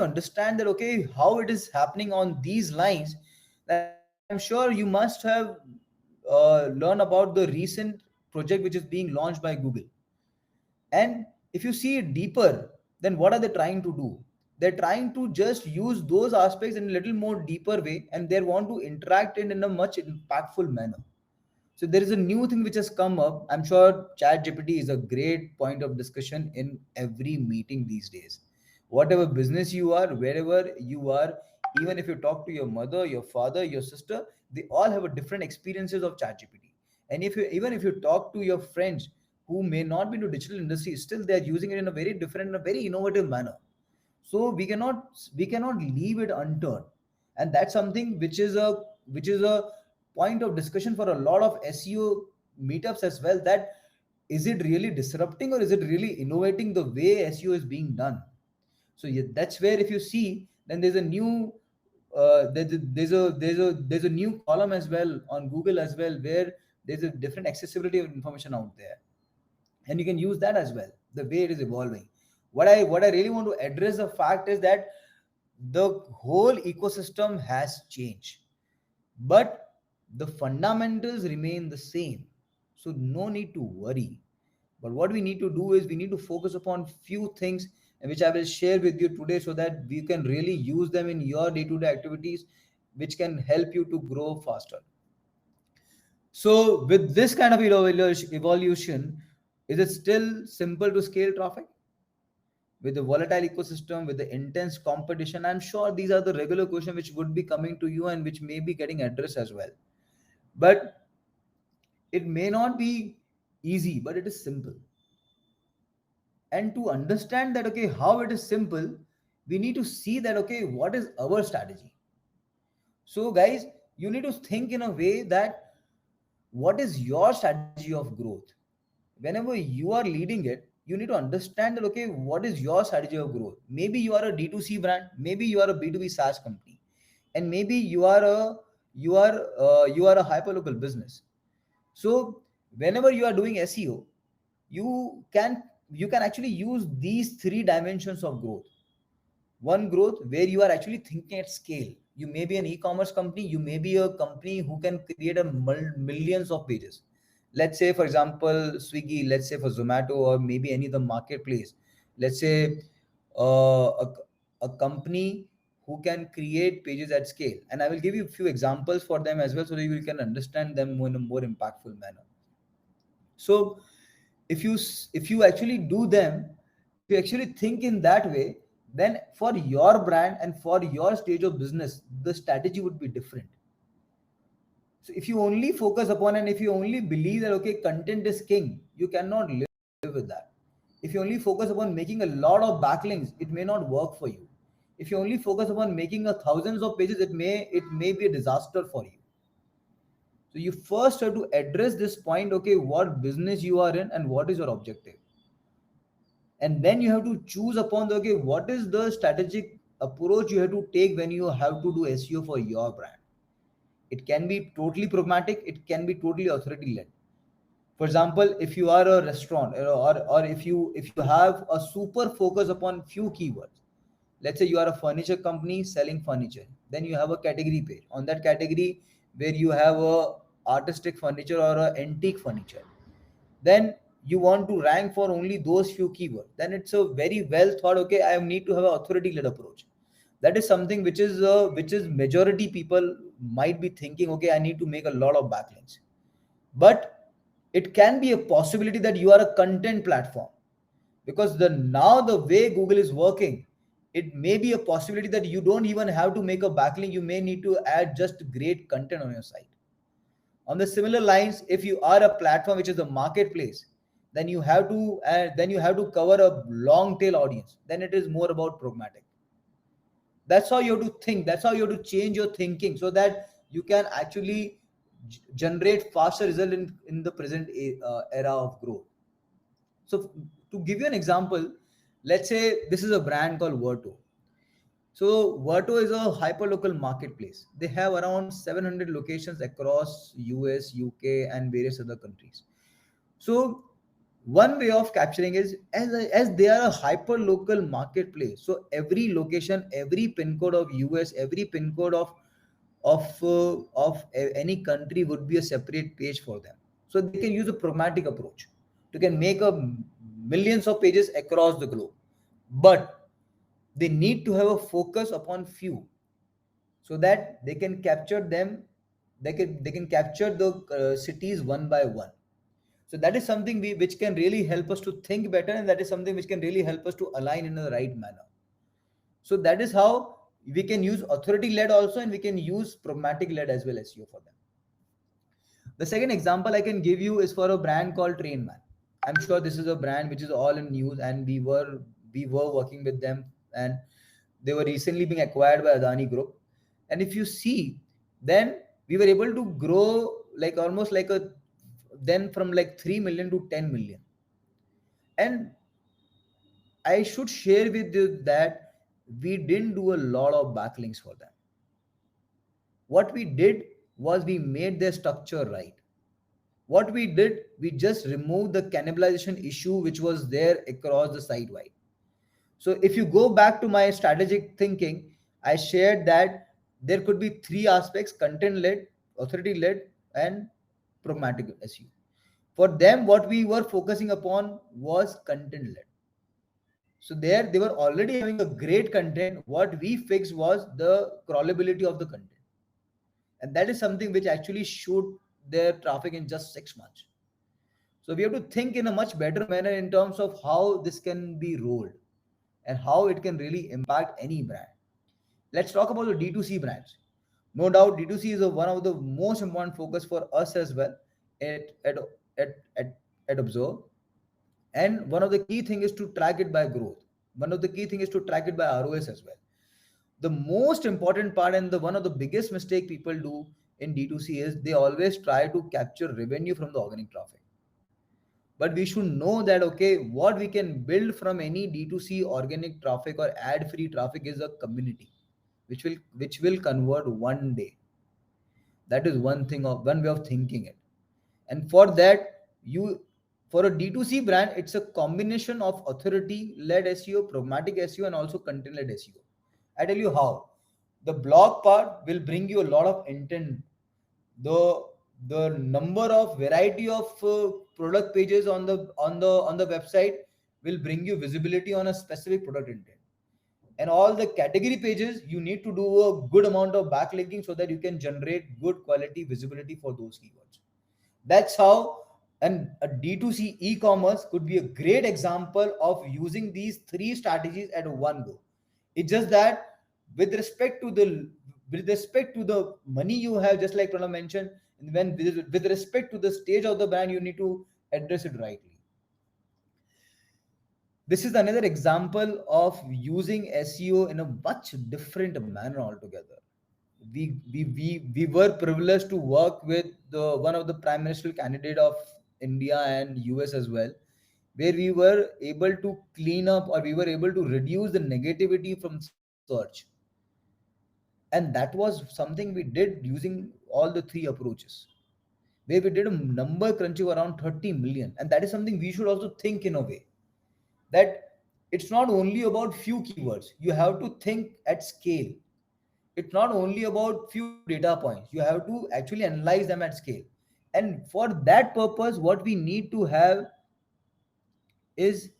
understand that, okay, how it is happening on these lines, then I'm sure you must have learned about the recent project which is being launched by Google. And if you see it deeper, then what are they trying to do? They're trying to just use those aspects in a little more deeper way, and they want to interact it in a much impactful manner. So there is a new thing which has come up. I'm sure Chat GPT is a great point of discussion in every meeting these days. Whatever business you are, wherever you are, even if you talk to your mother, your father, your sister, they all have a different experiences of Chat GPT. And if you talk to your friends, who may not be into digital industry, still they are using it in a very different, in a very innovative manner. So we cannot leave it unturned, and that's something which is a point of discussion for a lot of SEO meetups as well. That is it really disrupting or is it really innovating the way SEO is being done? So yeah, that's where if you see, then there's a new there's a new column as well on Google as well, where there's a different accessibility of information out there, and you can use that as well. The way it is evolving, what I really want to address the fact is that the whole ecosystem has changed, but the fundamentals remain the same. So no need to worry. But what we need to do is we need to focus upon few things, which I will share with you today, so that we can really use them in your day-to-day activities, which can help you to grow faster. So with this kind of evolution, is it still simple to scale traffic? With the volatile ecosystem, with the intense competition, I'm sure these are the regular questions which would be coming to you and which may be getting addressed as well. But it may not be easy, but it is simple. And to understand that, okay, how it is simple, we need to see that, okay, what is our strategy? So guys, you need to think in a way that what is your strategy of growth? Whenever you are leading it, you need to understand that, okay, what is your strategy of growth? Maybe you are a D2C brand, maybe you are a B2B SaaS company, and maybe you are a hyperlocal business. So whenever you are doing SEO, you can you can actually use these three dimensions of growth. One, growth where you are actually thinking at scale. You may be an e-commerce company, you may be a company who can create a millions of pages. Let's say for example Swiggy, let's say for Zomato, or maybe any other marketplace. Let's say a company who can create pages at scale, and I will give you a few examples for them as well, so that you can understand them in a more impactful manner. So if you actually do them, if you actually think in that way, then for your brand and for your stage of business, the strategy would be different. So if you only focus upon, and if you only believe that, okay, content is king, you cannot live with that. If you only focus upon making a lot of backlinks, it may not work for you. If you only focus upon making a thousands of pages, it may be a disaster for you. So you first have to address this point, okay, what business you are in and what is your objective. And then you have to choose upon the, okay, what is the strategic approach you have to take when you have to do SEO for your brand. It can be totally pragmatic, it can be totally authority led. For example, if you are a restaurant, or if you have a super focus upon few keywords. Let's say you are a furniture company selling furniture, then you have a category page. On that category, where you have a artistic furniture or a antique furniture, then you want to rank for only those few keywords, then it's a very well thought, okay, I need to have an authority led approach. That is something which is majority people might be thinking, okay, I need to make a lot of backlinks. But it can be a possibility that you are a content platform, because now the way Google is working, it may be a possibility that you don't even have to make a backlink. You may need to add just great content on your site. On the similar lines, if you are a platform which is a marketplace, then you have to cover a long tail audience. Then it is more about pragmatic. That's how you have to think. That's how you have to change your thinking, so that you can actually generate faster result in the present era of growth. So to give you an example, let's say this is a brand called Verto. So Verto is a hyperlocal marketplace. They have around 700 locations across US, UK, and various other countries. So one way of capturing is, as they are a hyper local marketplace, so every location, every pin code of US, every pin code of any country would be a separate page for them. So they can use a pragmatic approach. They can make a millions of pages across the globe, but they need to have a focus upon few, so that they can capture them. They can capture the cities one by one. So that is something which can really help us to think better, and that is something which can really help us to align in the right manner. So that is how we can use authority led also, and we can use pragmatic led as well SEO for them. The second example I can give you is for a brand called Trainman. I'm sure this is a brand which is all in news, and we were working with them, and they were recently being acquired by Adani Group. And if you see, then we were able to grow like almost like a then from like 3 million to 10 million. And I should share with you that we didn't do a lot of backlinks for them. What we did was we made their structure right. What we did, we just removed the cannibalization issue which was there across the site wide. So if you go back to my strategic thinking, I shared that there could be three aspects: content led, authority led, and pragmatic SEO. For them, what we were focusing upon was content led. So there they were already having a great content. What we fixed was the crawlability of the content. And that is something which actually showed their traffic in just 6 months. So we have to think in a much better manner in terms of how this can be rolled and how it can really impact any brand. Let's talk about the D2C brands. No doubt, D2C is one of the most important focus for us as well at, at, at Obbserv. And one of the key thing is to track it by growth. One of the key thing is to track it by ROS as well. The most important part and the one of the biggest mistake people do in D2C is they always try to capture revenue from the organic traffic. But we should know that okay, what we can build from any D2C organic traffic or ad free traffic is a community which will convert one day. That is one way of thinking it. And for that, you for a D2C brand, it's a combination of authority led SEO, pragmatic SEO, and also content led SEO. I tell you how. The blog part will bring you a lot of intent. The number of variety of product pages on the website will bring you visibility on a specific product intent. And all the category pages, you need to do a good amount of backlinking so that you can generate good quality visibility for those keywords. That's how. And a D2C e-commerce could be a great example of using these three strategies at one go. It's just that with respect to the money you have, just like Pranav mentioned, when with respect to the stage of the brand, you need to address it rightly. This is another example of using SEO in a much different manner altogether. We were privileged to work with the one of the prime ministerial candidate of India and US as well, where we were able to clean up or we were able to reduce the negativity from search. And that was something we did using all the three approaches, where we did a number crunching around 30 million. And that is something we should also think in a way that it's not only about few keywords, you have to think at scale. It's not only about few data points, you have to actually analyze them at scale. And for that purpose, what we need to have is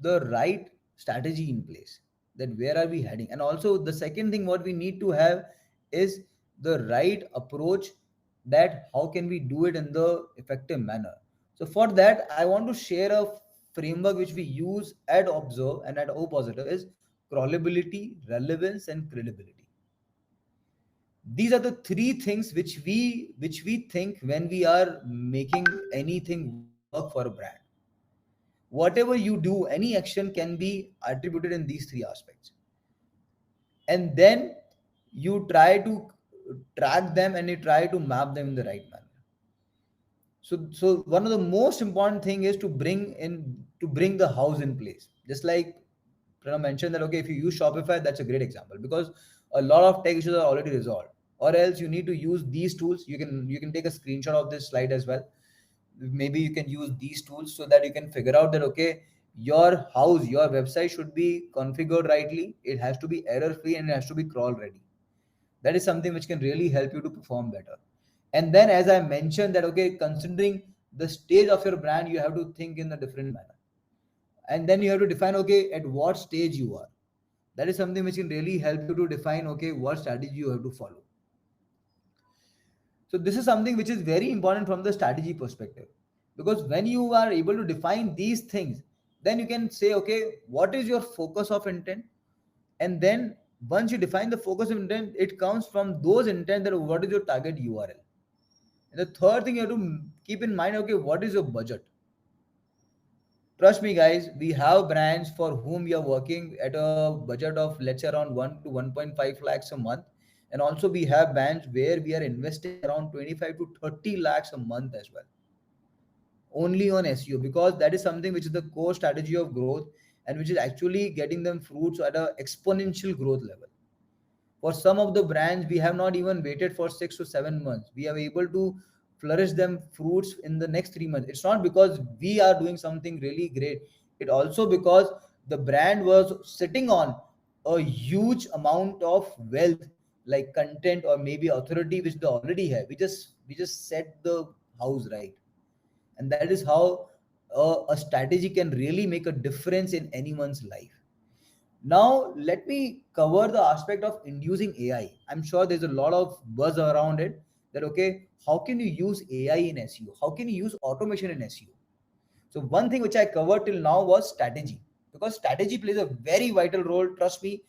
the right strategy in place, that where are we heading. And also the second thing what we need to have is the right approach, that how can we do it in the effective manner. So for that, I want to share a framework which we use at Obbserv and at Opositive is crawlability, relevance, and credibility. These are the three things which we think when we are making anything work for a brand. Whatever you do, any action can be attributed in these three aspects, and then you try to track them and you try to map them in the right manner. So one of the most important thing is to bring the house in place. Just like Pranav mentioned that okay, if you use Shopify, that's a great example because a lot of tech issues are already resolved. Or else you need to use these tools. You can take a screenshot of this slide as well. Maybe you can use these tools so that you can figure out that okay, your website should be configured rightly. It has to be error free and it has to be crawl ready. That is something which can really help you to perform better. And then as I mentioned that okay, considering the stage of your brand, you have to think in a different manner. And then you have to define okay, at what stage you are. That is something which can really help you to define okay, what strategy you have to follow. So this is something which is very important from the strategy perspective, because when you are able to define these things, then you can say okay, what is your focus of intent. And then once you define the focus of intent, it comes from those intent that what is your target URL. And the third thing you have to keep in mind, okay, what is your budget? Trust me, guys, we have brands for whom we are working at a budget of, let's say, around 1 to 1.5 lakhs a month. And also, we have brands where we are investing around 25 to 30 lakhs a month as well, only on SEO, because that is something which is the core strategy of growth and which is actually getting them fruits at an exponential growth level. For some of the brands, we have not even waited for 6 to 7 months. We are able to flourish them fruits in the next 3 months. It's not because we are doing something really great. It also because the brand was sitting on a huge amount of wealth, like content or maybe authority, which they already have. We just set the house right, and that is how a strategy can really make a difference in anyone's life. Now, let me cover the aspect of inducing AI. I'm sure there's a lot of buzz around it that, okay, how can you use AI in SEO? How can you use automation in SEO? So, one thing which I covered till now was strategy, because strategy plays a very vital role. Trust me,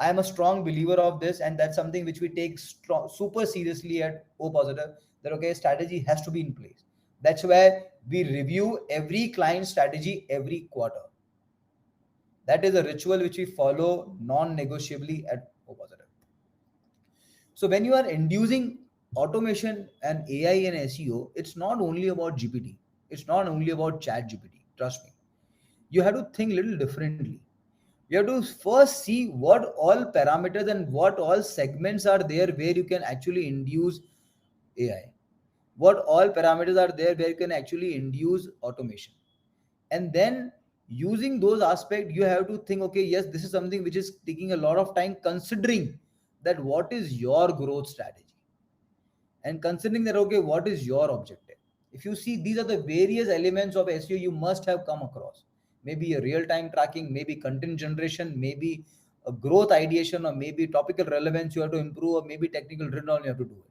I am a strong believer of this, and that's something which we take super seriously at O Positive. That, okay, strategy has to be in place. That's why we review every client strategy every quarter. That is a ritual which we follow non-negotiably at Opositive. So when you are inducing automation and AI and SEO, it's not only about GPT. It's not only about Chat GPT. Trust me. You have to think a little differently. You have to first see what all parameters and what all segments are there where you can actually induce AI. What all parameters are there where you can actually induce automation. And then using those aspects, you have to think, okay, yes, this is something which is taking a lot of time, considering that what is your growth strategy, and considering that, okay, what is your objective. If you see, these are the various elements of SEO you must have come across. Maybe a real-time tracking, maybe content generation, maybe a growth ideation, or maybe topical relevance you have to improve, or maybe technical drill down you have to do it.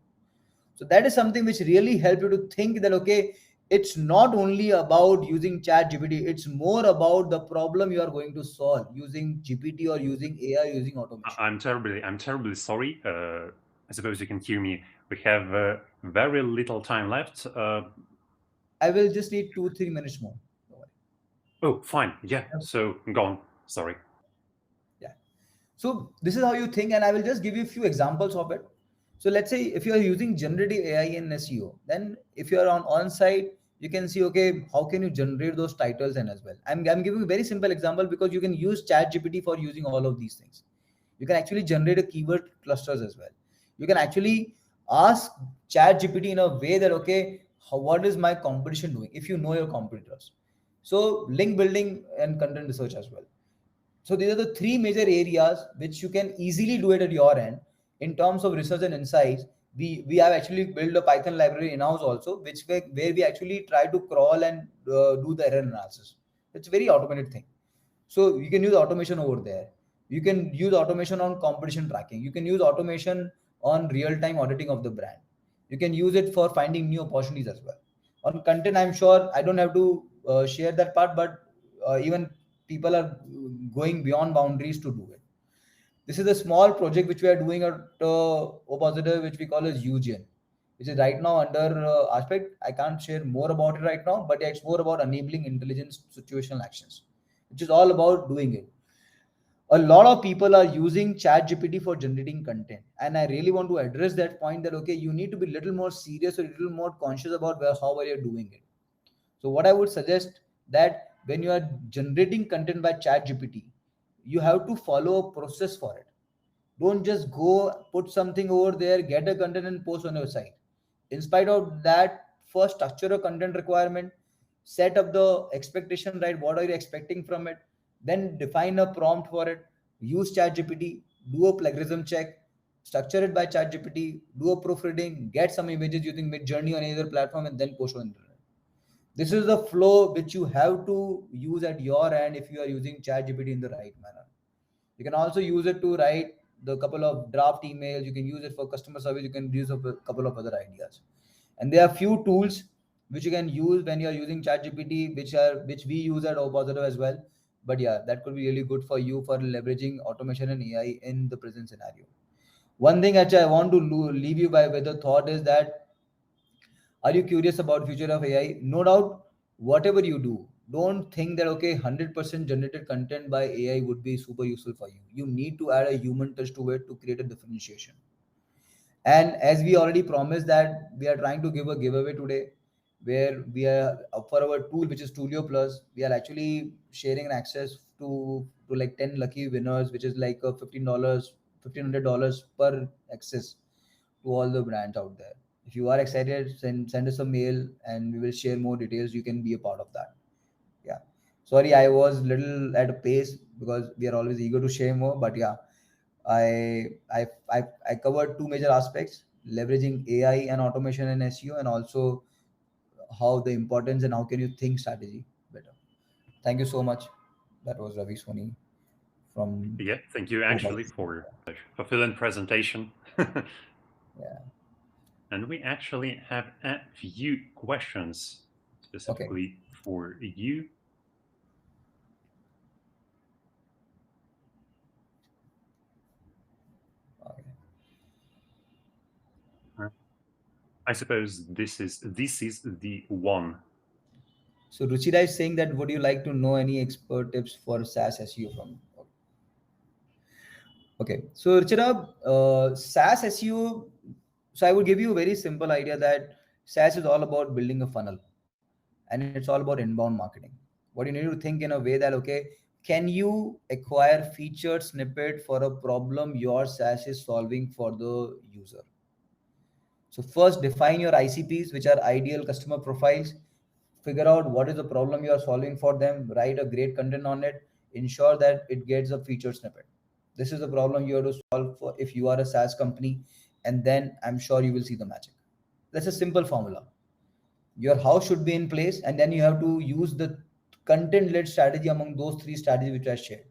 So that is something which really help you to think that, okay, it's not only about using Chat GPT, it's more about the problem you are going to solve using GPT or using AI, using automation. I'm terribly sorry. I suppose you can hear me. We have very little time left. I will just need 2 3 minutes more. Don't worry. Oh, fine. Yeah. So go on. Sorry. Yeah. So this is how you think, and I will just give you a few examples of it. So let's say if you are using generative AI in SEO, then if you are on site, you can see, okay, how can you generate those titles and as well. I'm giving a very simple example because you can use Chat GPT for using all of these things. You can actually generate a keyword clusters as well. You can actually ask Chat GPT in a way that, okay, what is my competition doing? If you know your competitors, so link building and content research as well. So these are the three major areas which you can easily do it at your end. In terms of research and insights, we have actually built a Python library in-house also, where we actually try to crawl and do the error analysis. It's a very automated thing. So you can use automation over there. You can use automation on competition tracking. You can use automation on real-time auditing of the brand. You can use it for finding new opportunities as well. On content, I'm sure I don't have to share that part, but even people are going beyond boundaries to do it. This is a small project which we are doing at Opositive, which we call as UGen, which is right now under aspect. I can't share more about it right now, but yeah, it's more about enabling intelligence situational actions, which is all about doing it. A lot of people are using Chat GPT for generating content, and I really want to address that point that, okay, you need to be a little more serious or a little more conscious about how are you doing it. So what I would suggest, that when you are generating content by Chat GPT, you have to follow a process for it. Don't just go put something over there, get a content and post on your site. In spite of that, first structure a content requirement, set up the expectation, right? What are you expecting from it? Then define a prompt for it. Use ChatGPT, do a plagiarism check, structure it by ChatGPT, do a proofreading, get some images using Mid Journey on either platform, and then post on the internet. This is the flow which you have to use at your end if you are using ChatGPT in the right manner. You can also use it to write the couple of draft emails. You can use it for customer service. You can use a couple of other ideas. And there are few tools which you can use when you are using ChatGPT, which we use at Opositive as well. But yeah, that could be really good for you for leveraging automation and AI in the present scenario. One thing actually I want to leave you by with a thought is that, are you curious about future of AI? No doubt, whatever you do, don't think that okay, 100% generated content by AI would be super useful for you. You need to add a human touch to it to create a differentiation. And as we already promised that we are trying to give a giveaway today, where we are for our tool, which is Tulio Plus, we are actually sharing an access to like 10 lucky winners, which is like a $15, $1,500 per access to all the brands out there. If you are excited, send us a mail and we will share more details. You can be a part of that. Yeah. Sorry, I was little at a pace because we are always eager to share more. But yeah, I covered two major aspects: leveraging AI and automation in SEO, and also how the importance and how can you think strategy better. Thank you so much. That was Ravi Soni from Yeah, thank you actually Obbserv. for a fulfilling presentation. Yeah. And we actually have a few questions Okay. specifically for you. Okay. I suppose this is the one. So Ruchira is saying that would you like to know any expert tips for SaaS SEO from? Okay, so Ruchira, SaaS SEO. So I would give you a very simple idea that SaaS is all about building a funnel, and it's all about inbound marketing. What you need to think in a way that okay, can you acquire featured snippet for a problem your SaaS is solving for the user? So first define your ICPs, which are ideal customer profiles. Figure out what is the problem you are solving for them. Write a great content on it. Ensure that it gets a featured snippet. This is the problem you have to solve for if you are a SaaS company, and then I'm sure you will see the magic. That's a simple formula. Your house should be in place, and then you have to use the content-led strategy among those three strategies which I shared.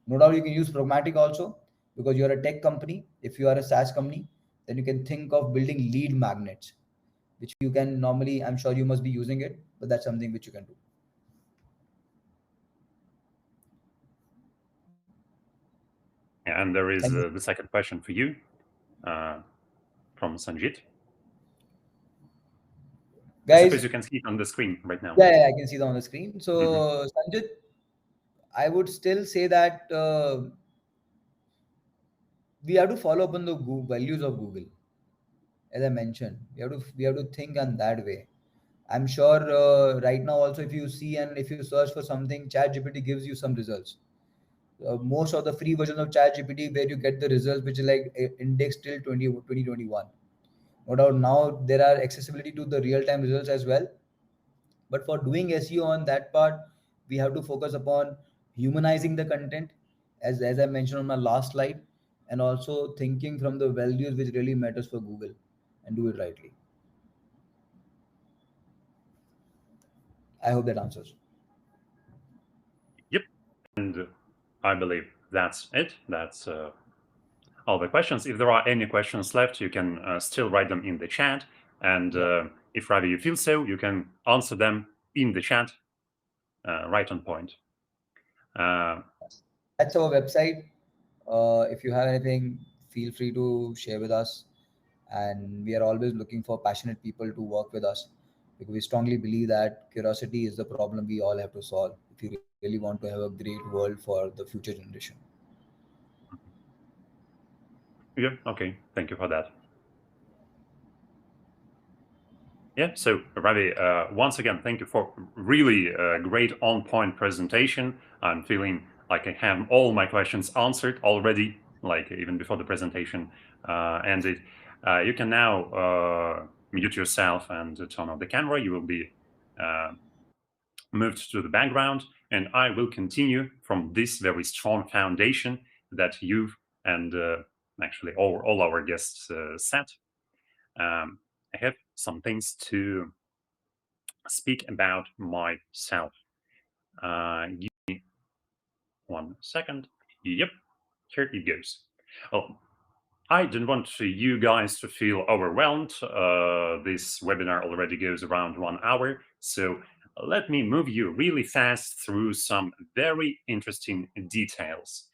No doubt you can use pragmatic also because you're a tech company. If you are a SaaS company, then you can think of building lead magnets, which you can normally, I'm sure you must be using it, but that's something which you can do. And there is Thank you. the second question for you from Sanjit. I Guys, suppose you can see it on the screen right now. yeah, I can see that on the screen. Mhm. So, Sanjit, I would still say that we have to follow up on the values of Google. As I mentioned, we have to think on that way. I'm sure right now also if you see and if you search for something, ChatGPT gives you some results. Most of the free versions of ChatGPT where you get the results which is like indexed till 2021. No doubt now there are accessibility to the real-time results as well. But for doing SEO on that part, we have to focus upon humanizing the content, as I mentioned on my last slide, and also thinking from the values which really matters for Google and do it rightly. I hope that answers. Yep. And I believe that's it. That's all the questions. If there are any questions left, you can still write them in the chat. And Yeah. if Ravi, you feel so, you can answer them in the chat right on point. That's our website. If you have anything, feel free to share with us. And we are always looking for passionate people to work with us because we strongly believe that curiosity is the problem we all have to solve if you really want to have a great world for the future generation. Yeah, okay. Thank you for that. Yeah, so Ravi, once again, thank you for really great on-point presentation. I'm feeling like I have all my questions answered already, like even before the presentation ended. You can now mute yourself and turn off the camera. You will be moved to the background, and I will continue from this very strong foundation that you've and actually all our guests set. I have some things to speak about myself. Give me 1 second. Yep, here it goes. Oh, I didn't want you guys to feel overwhelmed. This webinar already goes around 1 hour, so let me move you really fast through some very interesting details.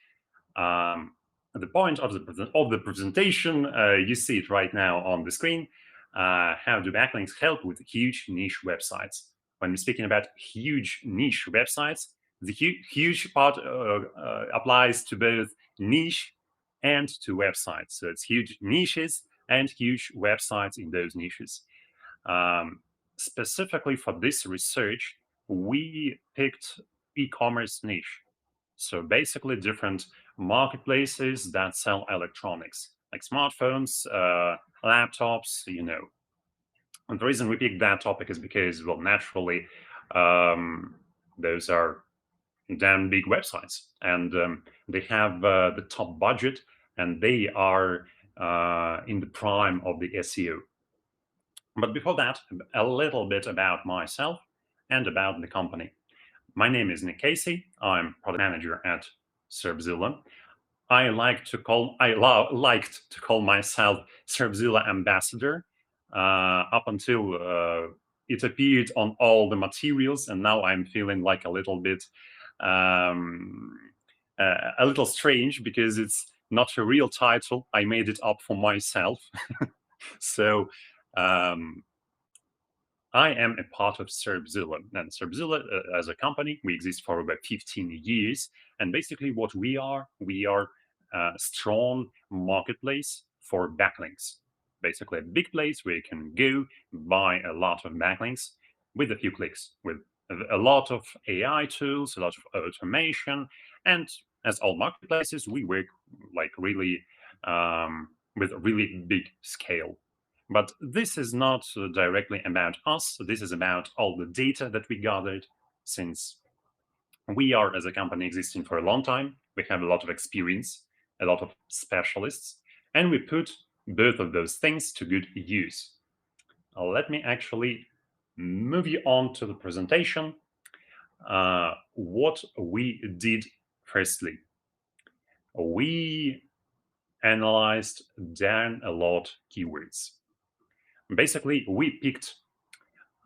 The point of the presentation, you see it right now on the screen. How do backlinks help with huge niche websites? when we're speaking about huge niche websites, the huge part applies to both niche and to websites. So it's huge niches and huge websites in those niches. Specifically for this research, we picked e-commerce niche. So basically different marketplaces that sell electronics, like smartphones, laptops, And the reason we picked that topic is because, well, naturally, those are damn big websites, and they have the top budget, and they are in the prime of the SEO. But before that, a little bit about myself and about the company. My name is Kasey. I'm product manager at Serpzilla. I liked to call myself Serpzilla ambassador up until it appeared on all the materials, and now I'm feeling like a little bit strange because it's not a real title. I made it up for myself. So I am a part of Serpzilla, and Serpzilla as a company, we exist for about 15 years. And basically what we are a strong marketplace for backlinks. Basically a big place where you can go buy a lot of backlinks with a few clicks, with a lot of AI tools, a lot of automation. And as all marketplaces, we work like really with a really big scale. But this is not directly about us. This is about all the data that we gathered, since we are, as a company, existing for a long time. We have a lot of experience, a lot of specialists, and we put both of those things to good use. Let me actually move you on to the presentation. What we did firstly, we analyzed down a lot keywords. Basically, we picked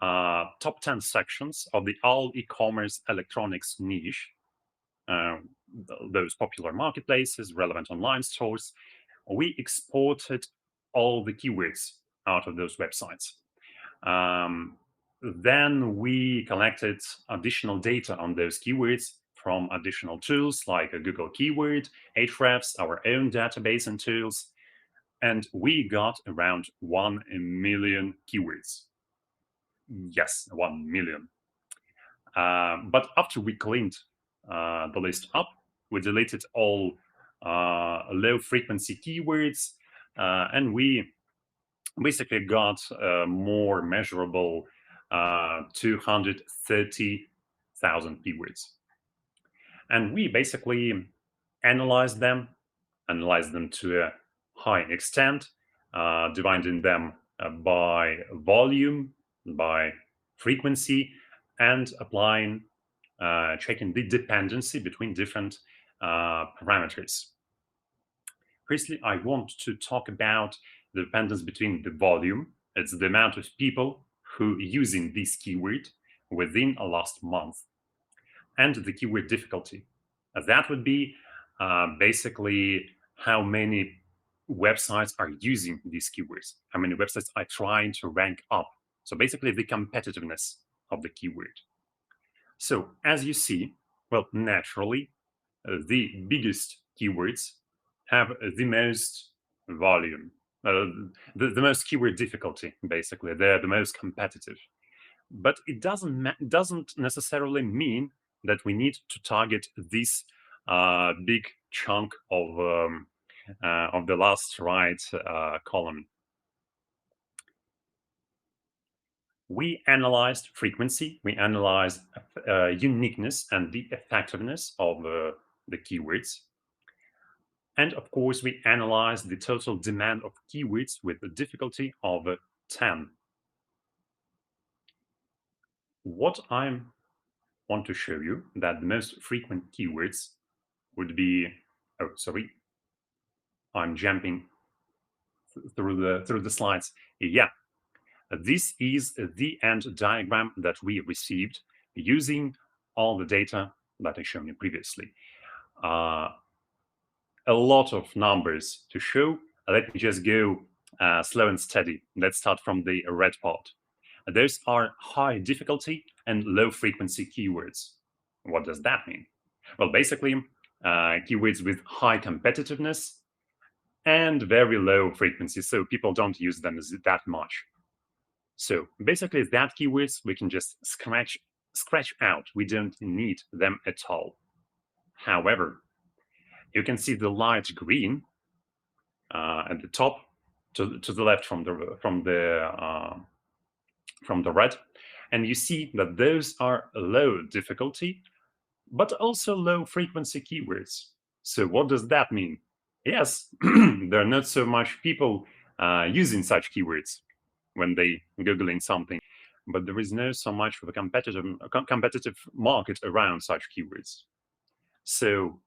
top 10 sections of the all e-commerce electronics niche, those popular marketplaces, relevant online stores. We exported all the keywords out of those websites. Then we collected additional data on those keywords from additional tools like Google Keyword, Ahrefs, our own database and tools. And we got around 1 million keywords. Yes, 1 million. But after we cleaned the list up, we deleted all low frequency keywords, and we basically got more measurable 230,000 keywords. And we basically analyzed them to a high extent, dividing them by volume, by frequency, and applying, checking the dependency between different parameters. Firstly, I want to talk about the dependence between the volume. It's the amount of people who are using this keyword within a last month, and the keyword difficulty. That would be basically how many websites are using these keywords, how many websites are trying to rank up. So basically the competitiveness of the keyword. So as you see, well, naturally, the biggest keywords have the most volume, the most keyword difficulty, basically. They're the most competitive. But it doesn't necessarily mean that we need to target this big chunk of the last right column. We analyzed frequency, we analyzed uniqueness and the effectiveness of the keywords. And of course, we analyzed the total demand of keywords with a difficulty of 10. What I want to show you that the most frequent keywords would be, oh, sorry, I'm jumping through the slides. Yeah, this is the end diagram that we received using all the data that I showed you previously. A lot of numbers to show. Let me just go slow and steady. Let's start from the red part. Those are high difficulty and low frequency keywords. What does that mean? Well, basically, keywords with high competitiveness and very low frequency, so people don't use them that much. So basically, that keywords we can just scratch out. We don't need them at all. However, you can see the light green at the top, to the left from the red, and you see that those are low difficulty, but also low frequency keywords. So what does that mean? Yes, there are not so much people using such keywords when they googling something, but there is no so much of a competitive market around such keywords. So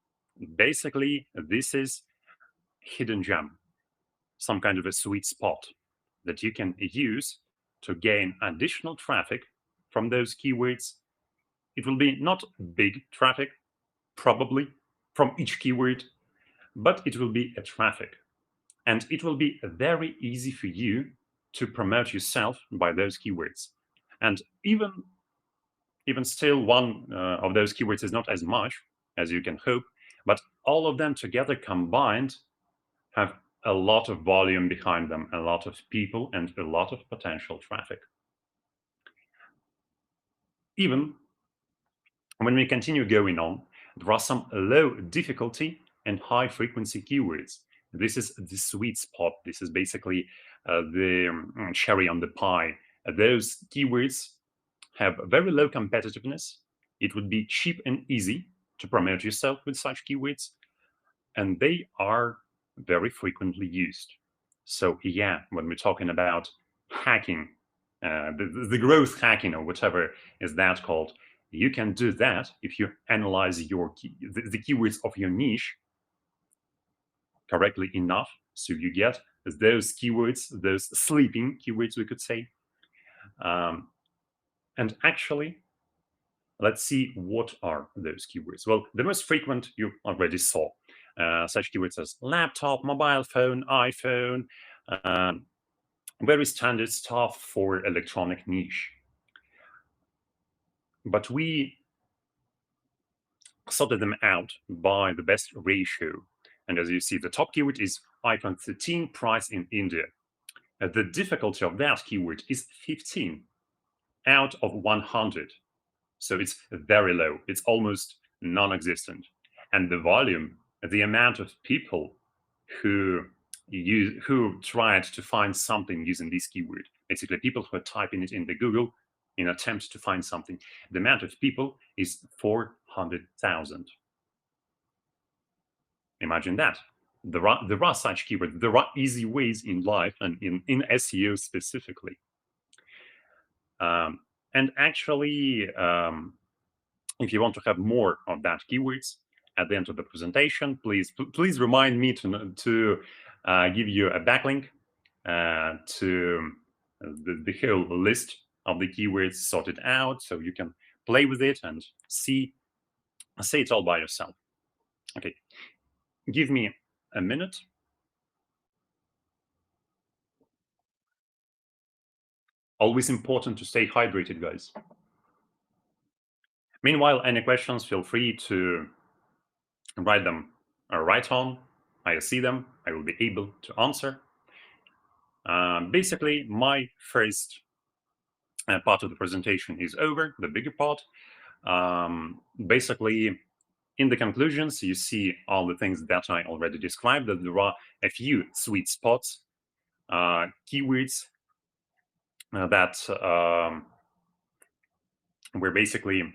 basically, this is hidden gem, some kind of a sweet spot that you can use to gain additional traffic from those keywords. It will be not big traffic, probably, from each keyword, but it will be a traffic. And it will be very easy for you to promote yourself by those keywords. And even still, one of those keywords is not as much as you can hope, but all of them together combined have a lot of volume behind them, a lot of people, and a lot of potential traffic. Even when we continue going on, there are some low difficulty and high frequency keywords. This is the sweet spot. This is basically the cherry on the pie. Those keywords have very low competitiveness. It would be cheap and easy to promote yourself with such keywords, and they are very frequently used. So yeah, when we're talking about hacking, the growth hacking or whatever is that called, you can do that if you analyze the keywords of your niche correctly enough, so you get those keywords, those sleeping keywords, we could say. And actually, let's see what are those keywords. Well, the most frequent you already saw. Such keywords as laptop, mobile phone, iPhone, very standard stuff for electronic niche. But we sorted them out by the best ratio. And as you see, the top keyword is iPhone 13 price in India. The difficulty of that keyword is 15 out of 100. So it's very low. It's almost non-existent. And the volume, the amount of people who tried to find something using this keyword, basically people who are typing it in the Google in attempt to find something, the amount of people is 400,000. Imagine that. There are such keywords. There are easy ways in life and in SEO specifically. And actually, if you want to have more of that keywords at the end of the presentation, please remind me to give you a backlink to the whole list of the keywords sorted out, so you can play with it and say it all by yourself. Okay, give me a minute. Always important to stay hydrated, guys. Meanwhile, any questions, feel free to write them right on. I see them. I will be able to answer. Basically, my first part of the presentation is over, the bigger part. Basically, in the conclusions, you see all the things that I already described, that there are a few sweet spots, keywords that were basically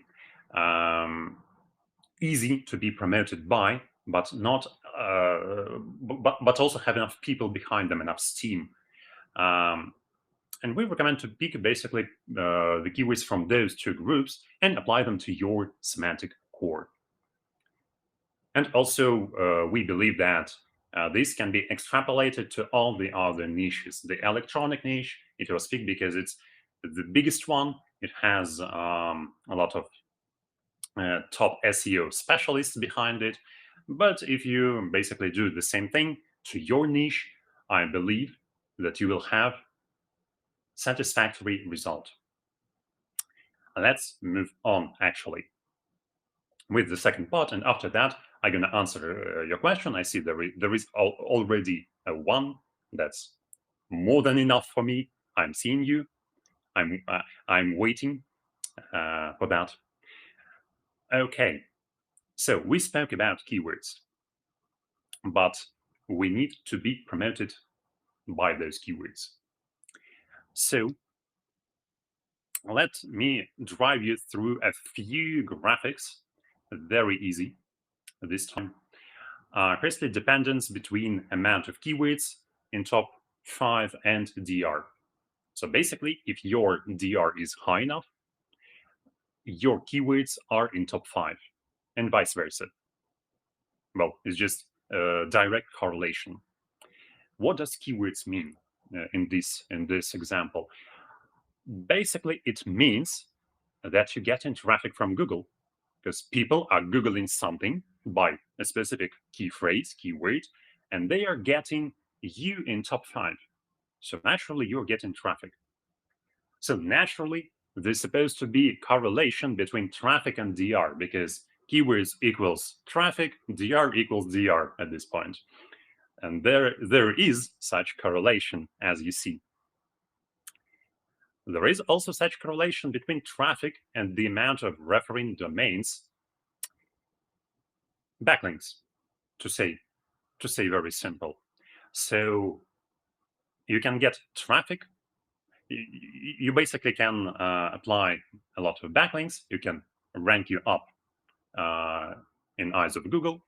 easy to be promoted by, but not, but also have enough people behind them, enough steam. And we recommend to pick basically the keywords from those two groups and apply them to your semantic core. And also, we believe that this can be extrapolated to all the other niches. The electronic niche, it was picked because it's the biggest one. It has a lot of top SEO specialists behind it. But if you basically do the same thing to your niche, I believe that you will have satisfactory result. let's move on actually with the second part, and after that I'm gonna answer your question. I see there is already a one. That's more than enough for me. I'm seeing you. I'm waiting for that. Okay, so we spoke about keywords, but we need to be promoted by those keywords. So let me drive you through a few graphics, very easy this time. Firstly, dependence between amount of keywords in top 5 and DR. So basically, if your DR is high enough, your keywords are in top 5, and vice versa. Well, it's just a direct correlation. What does keywords mean in this example? Basically, it means that you get in traffic from Google, because people are Googling something by a specific key phrase, keyword, and they are getting you in top 5. So naturally, you're getting traffic. So naturally, there's supposed to be a correlation between traffic and DR, because keywords equals traffic, DR equals DR at this point. And there is such correlation, as you see. There is also such correlation between traffic and the amount of referring domains. Backlinks, to say very simple. So you can get traffic. You basically can apply a lot of backlinks. You can rank you up in eyes of Google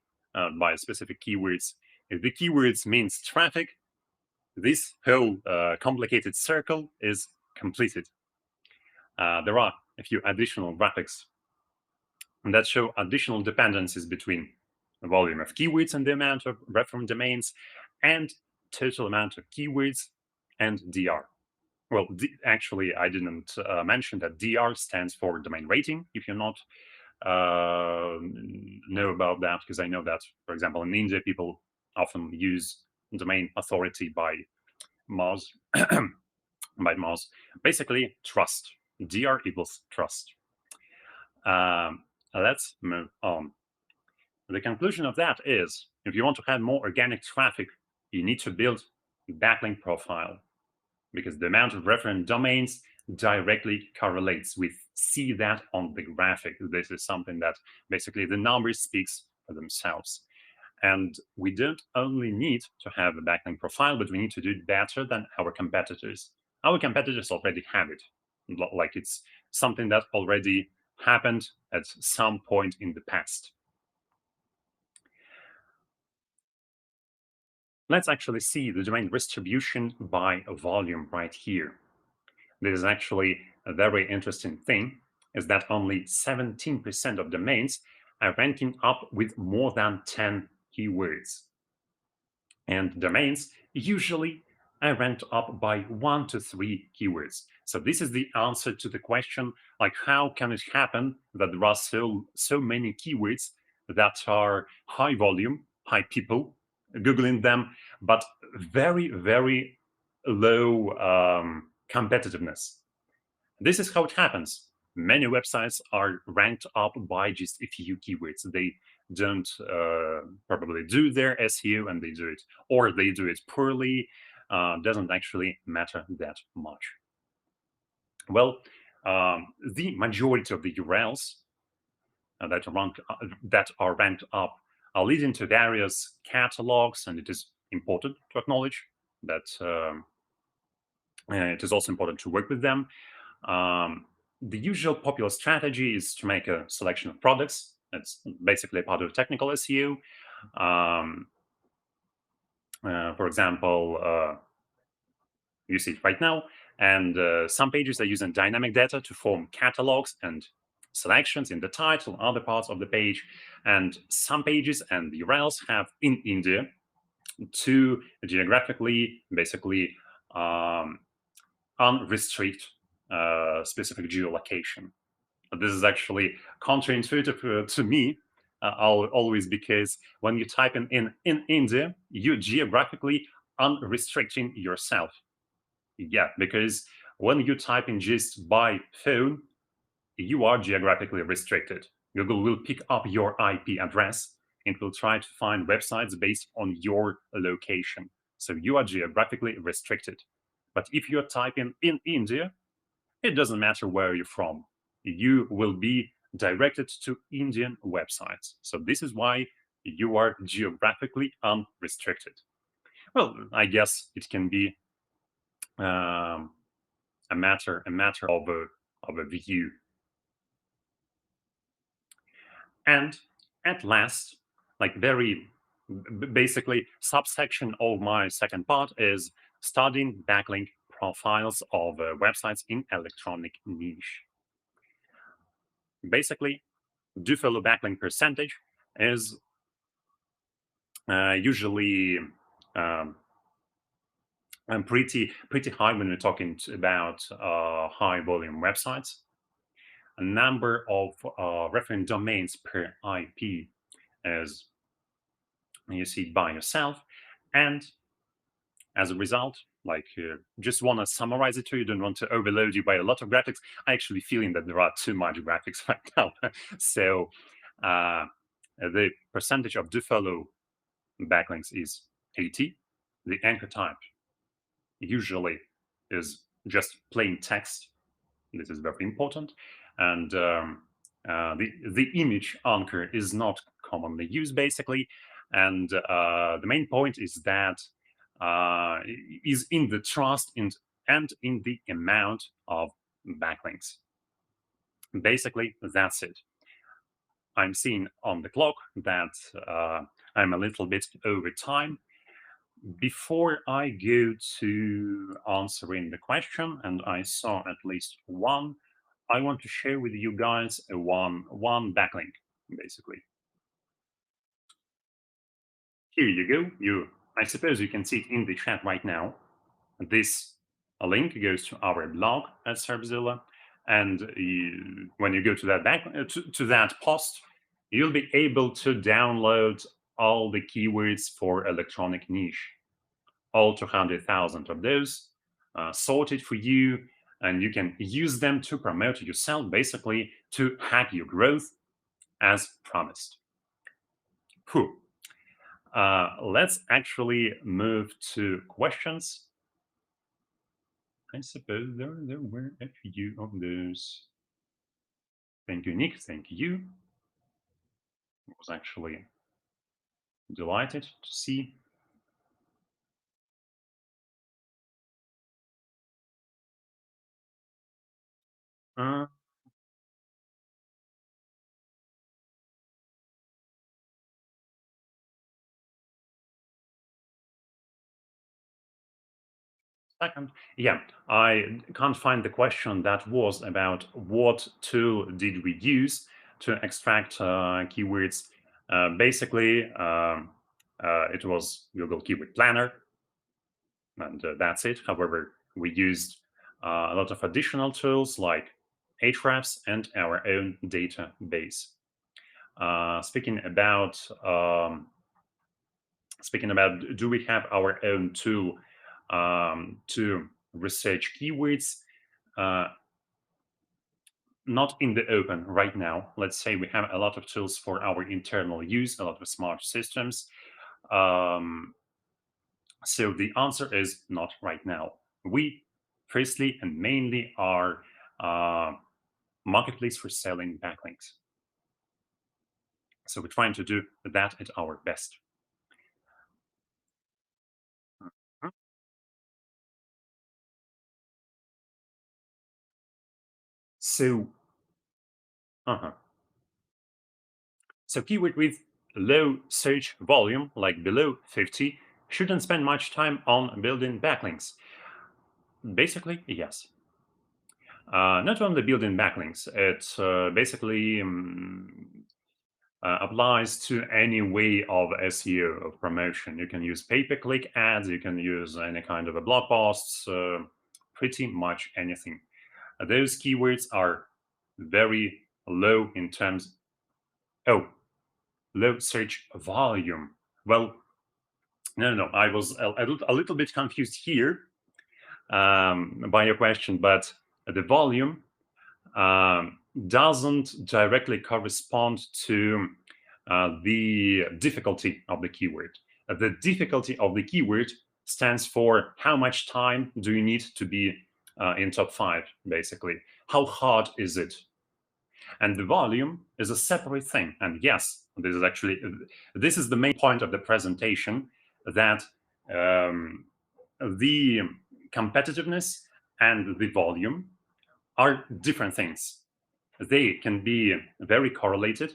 by specific keywords. If the keywords means traffic, this whole complicated circle is completed. There are a few additional graphics that show additional dependencies between the volume of keywords and the amount of reference domains, and total amount of keywords and DR. Well, actually, I didn't mention that DR stands for domain rating. If you're not know about that, because I know that, for example, in India, people often use domain authority by MOZ, by MOZ. Basically, trust. DR equals trust. Let's move on. The conclusion of that is, if you want to have more organic traffic, you need to build backlink profile, because the amount of reference domains directly correlates. We see that on the graphic. This is something that basically the numbers speaks for themselves. And we don't only need to have a backlink profile, but we need to do it better than our competitors. Our competitors already have it, like it's something that already happened at some point in the past. Let's actually see the domain distribution by volume right here. This is actually a very interesting thing, is that only 17% of domains are ranking up with more than 10 keywords. And domains usually are ranked up by 1 to 3 keywords. So this is the answer to the question, like, how can it happen that there are so many keywords that are high volume, high people Googling them, but very, very low competitiveness? This is how it happens. Many websites are ranked up by just a few keywords. They don't probably do their SEO, and they do it, or they do it poorly. Doesn't actually matter that much. Well, the majority of the URLs that are ranked up are leading to various catalogs, and it is important to acknowledge that it is also important to work with them. The usual popular strategy is to make a selection of products. That's basically part of technical SEO. For example, you see it right now, and some pages are using dynamic data to form catalogs and selections in the title, other parts of the page, and some pages and the URLs have in India to geographically basically unrestrict specific geolocation. This is actually counterintuitive to me, always, because when you type in India, you geographically unrestricting yourself. Yeah, because when you type in just by phone, you are geographically restricted. Google will pick up your IP address and will try to find websites based on your location. So you are geographically restricted. But if you're typing in India, it doesn't matter where you're from. You will be directed to Indian websites. So this is why you are geographically unrestricted. Well, I guess it can be a matter of a view. And at last, like very basically, subsection of my second part is studying backlink profiles of websites in electronic niche. Basically, do follow backlink percentage is usually pretty high when we're talking about high volume websites. A number of reference domains per IP is, you see it by yourself, and as a result, like just want to summarize it to you, don't want to overload you by a lot of graphics. I actually feeling that there are too much graphics right now. So the percentage of do follow backlinks is 80. The anchor type usually is just plain text. This is very important. And the image anchor is not commonly used, basically. And the main point is that is in the trust and in the amount of backlinks. Basically, that's it. I'm seeing on the clock that I'm a little bit over time. Before I go to answering the question, and I saw at least one, I want to share with you guys one backlink, basically. Here you go. I suppose you can see it in the chat right now. This link goes to our blog at Serpzilla, and when you go to that to that post, you'll be able to download all the keywords for electronic niche, all 200,000 of those sorted for you, and you can use them to promote yourself, basically to hack your growth as promised. Cool. Let's actually move to questions. I suppose there were a few of those. Thank you, Nick. Thank you. I was actually delighted to see. Second, yeah, I can't find the question that was about what tool did we use to extract keywords. Basically, it was Google Keyword Planner, and that's it. However, we used a lot of additional tools like Ahrefs and our own database. Speaking about do we have our own tool to research keywords? Not in the open right now. Let's say we have a lot of tools for our internal use, a lot of smart systems. So the answer is not right now. We firstly and mainly are marketplace for selling backlinks. So we're trying to do that at our best. So, so keyword with low search volume, like below 50, shouldn't spend much time on building backlinks. Basically, yes. Not only building backlinks, it basically applies to any way of SEO, of promotion. You can use pay-per-click ads, you can use any kind of a blog posts, pretty much anything. Those keywords are very low in terms, low search volume. Well, no, I was a little bit confused here by your question, but the volume, doesn't directly correspond to the difficulty of the keyword. The difficulty of the keyword stands for how much time do you need to be in top 5, basically. How hard is it? And the volume is a separate thing. And yes, this is the main point of the presentation, that the competitiveness and the volume are different things. They can be very correlated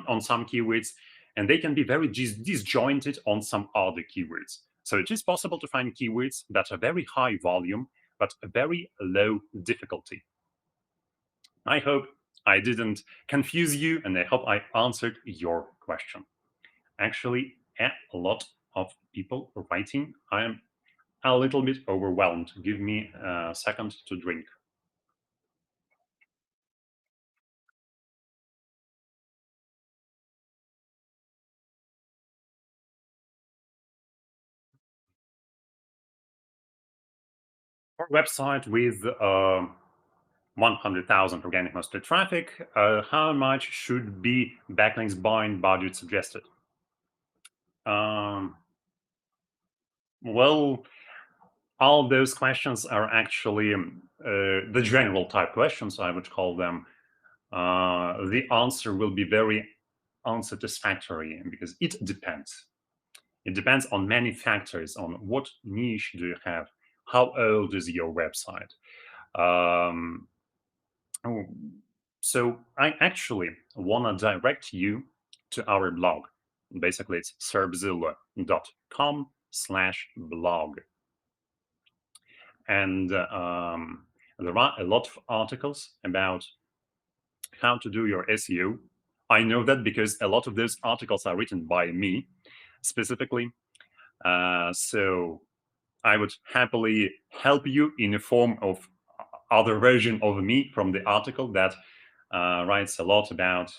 on some keywords, and they can be very disjointed on some other keywords. So it is possible to find keywords that are very high volume, but very low difficulty. I hope I didn't confuse you, and I hope I answered your question. Actually, a lot of people writing. I am a little bit overwhelmed. Give me a second to drink. For a website with 100,000 organic monthly traffic, how much should be backlinks buying budget suggested? Well, all those questions are actually the general type questions, I would call them. The answer will be very unsatisfactory because it depends. It depends on many factors, on what niche do you have, how old is your website. So I actually want to direct you to our blog. Basically, it's serpzilla.com/blog. And there are a lot of articles about how to do your SEO. I know that because a lot of those articles are written by me specifically. So I would happily help you in a form of other version of me from the article that writes a lot about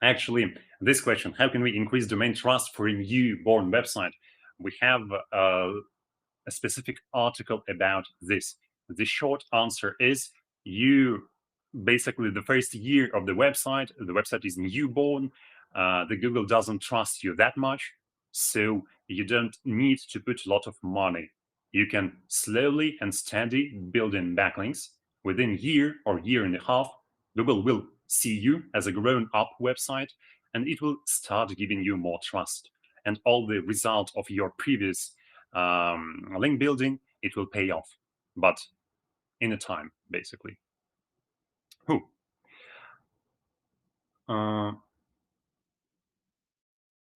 actually this question: how can we increase domain trust for a newborn website? We have a specific article about this. The short answer is, you basically, the first year of the website is newborn. The Google doesn't trust you that much, so you don't need to put a lot of money. You can slowly and steady build in backlinks. Within a year or year and a half, Google will see you as a grown-up website, and it will start giving you more trust. And all the result of your previous link building, it will pay off, but in a time, basically.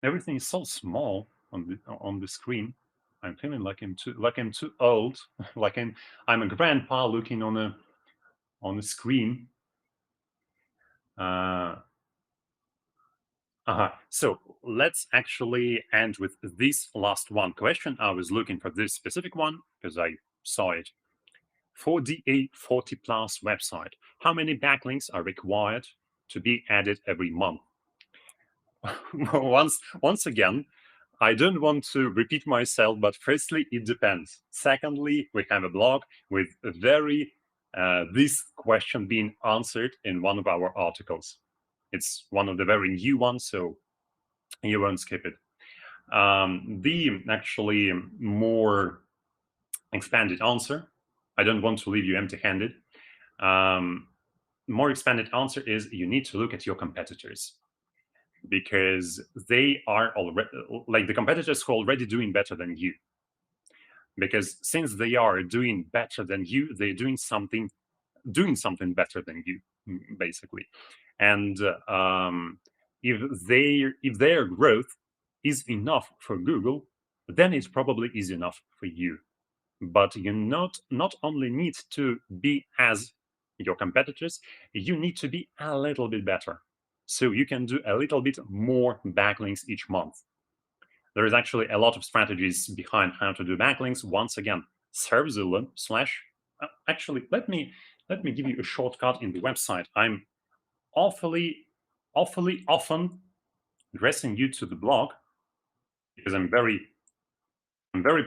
Everything is so small on the screen. I'm feeling like I'm too old, like I'm a grandpa looking on a screen. So let's actually end with this last one question. I was looking for this specific one because I saw it. For the A40 plus website, how many backlinks are required to be added every month? Once again, I don't want to repeat myself, but firstly, it depends. Secondly, we have a blog with this question being answered in one of our articles. It's one of the very new ones, so you won't skip it. The actually more expanded answer, I don't want to leave you empty-handed. More expanded answer is, you need to look at your competitors, because they are already, like, the competitors who are already doing better than you. Because since they are doing better than you, they're doing something better than you, basically. And if their growth is enough for Google, then it probably is enough for you. But you not only need to be as your competitors, you need to be a little bit better, so you can do a little bit more backlinks each month. There is actually a lot of strategies behind how to do backlinks. Once again, Serpzilla / actually, let me give you a shortcut in the website. I'm awfully often addressing you to the blog, because I'm very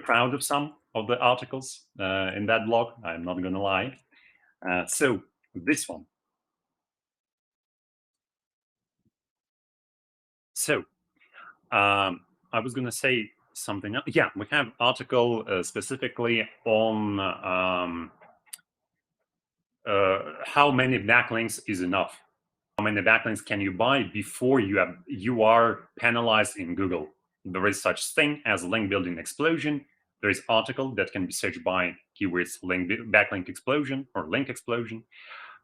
proud of some of the articles in that blog. I'm not gonna lie. So this one, So I was going to say something else. Yeah, we have article specifically on how many backlinks is enough. How many backlinks can you buy before you are penalized in Google? There is such thing as link building explosion. There is article that can be searched by keywords backlink explosion or link explosion,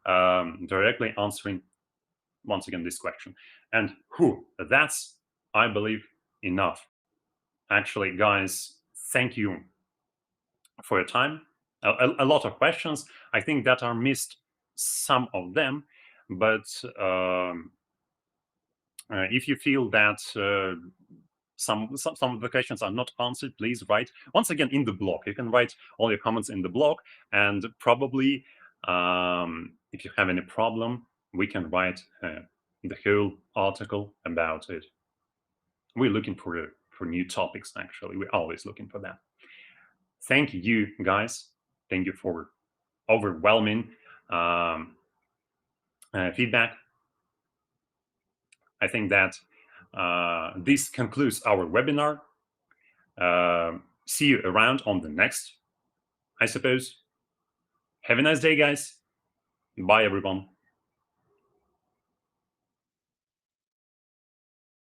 directly answering once again this question. And that's, I believe, enough. Actually, guys, thank you for your time. A lot of questions. I think that are missed some of them, but if you feel that some of the questions are not answered, please write once again in the blog. You can write all your comments in the blog, and probably if you have any problem, we can write the whole article about it. We're looking for new topics. Actually, we're always looking for that. Thank you, guys. Thank you for overwhelming feedback. I think that this concludes our webinar. See you around on the next, I suppose. Have a nice day, guys. Bye, everyone.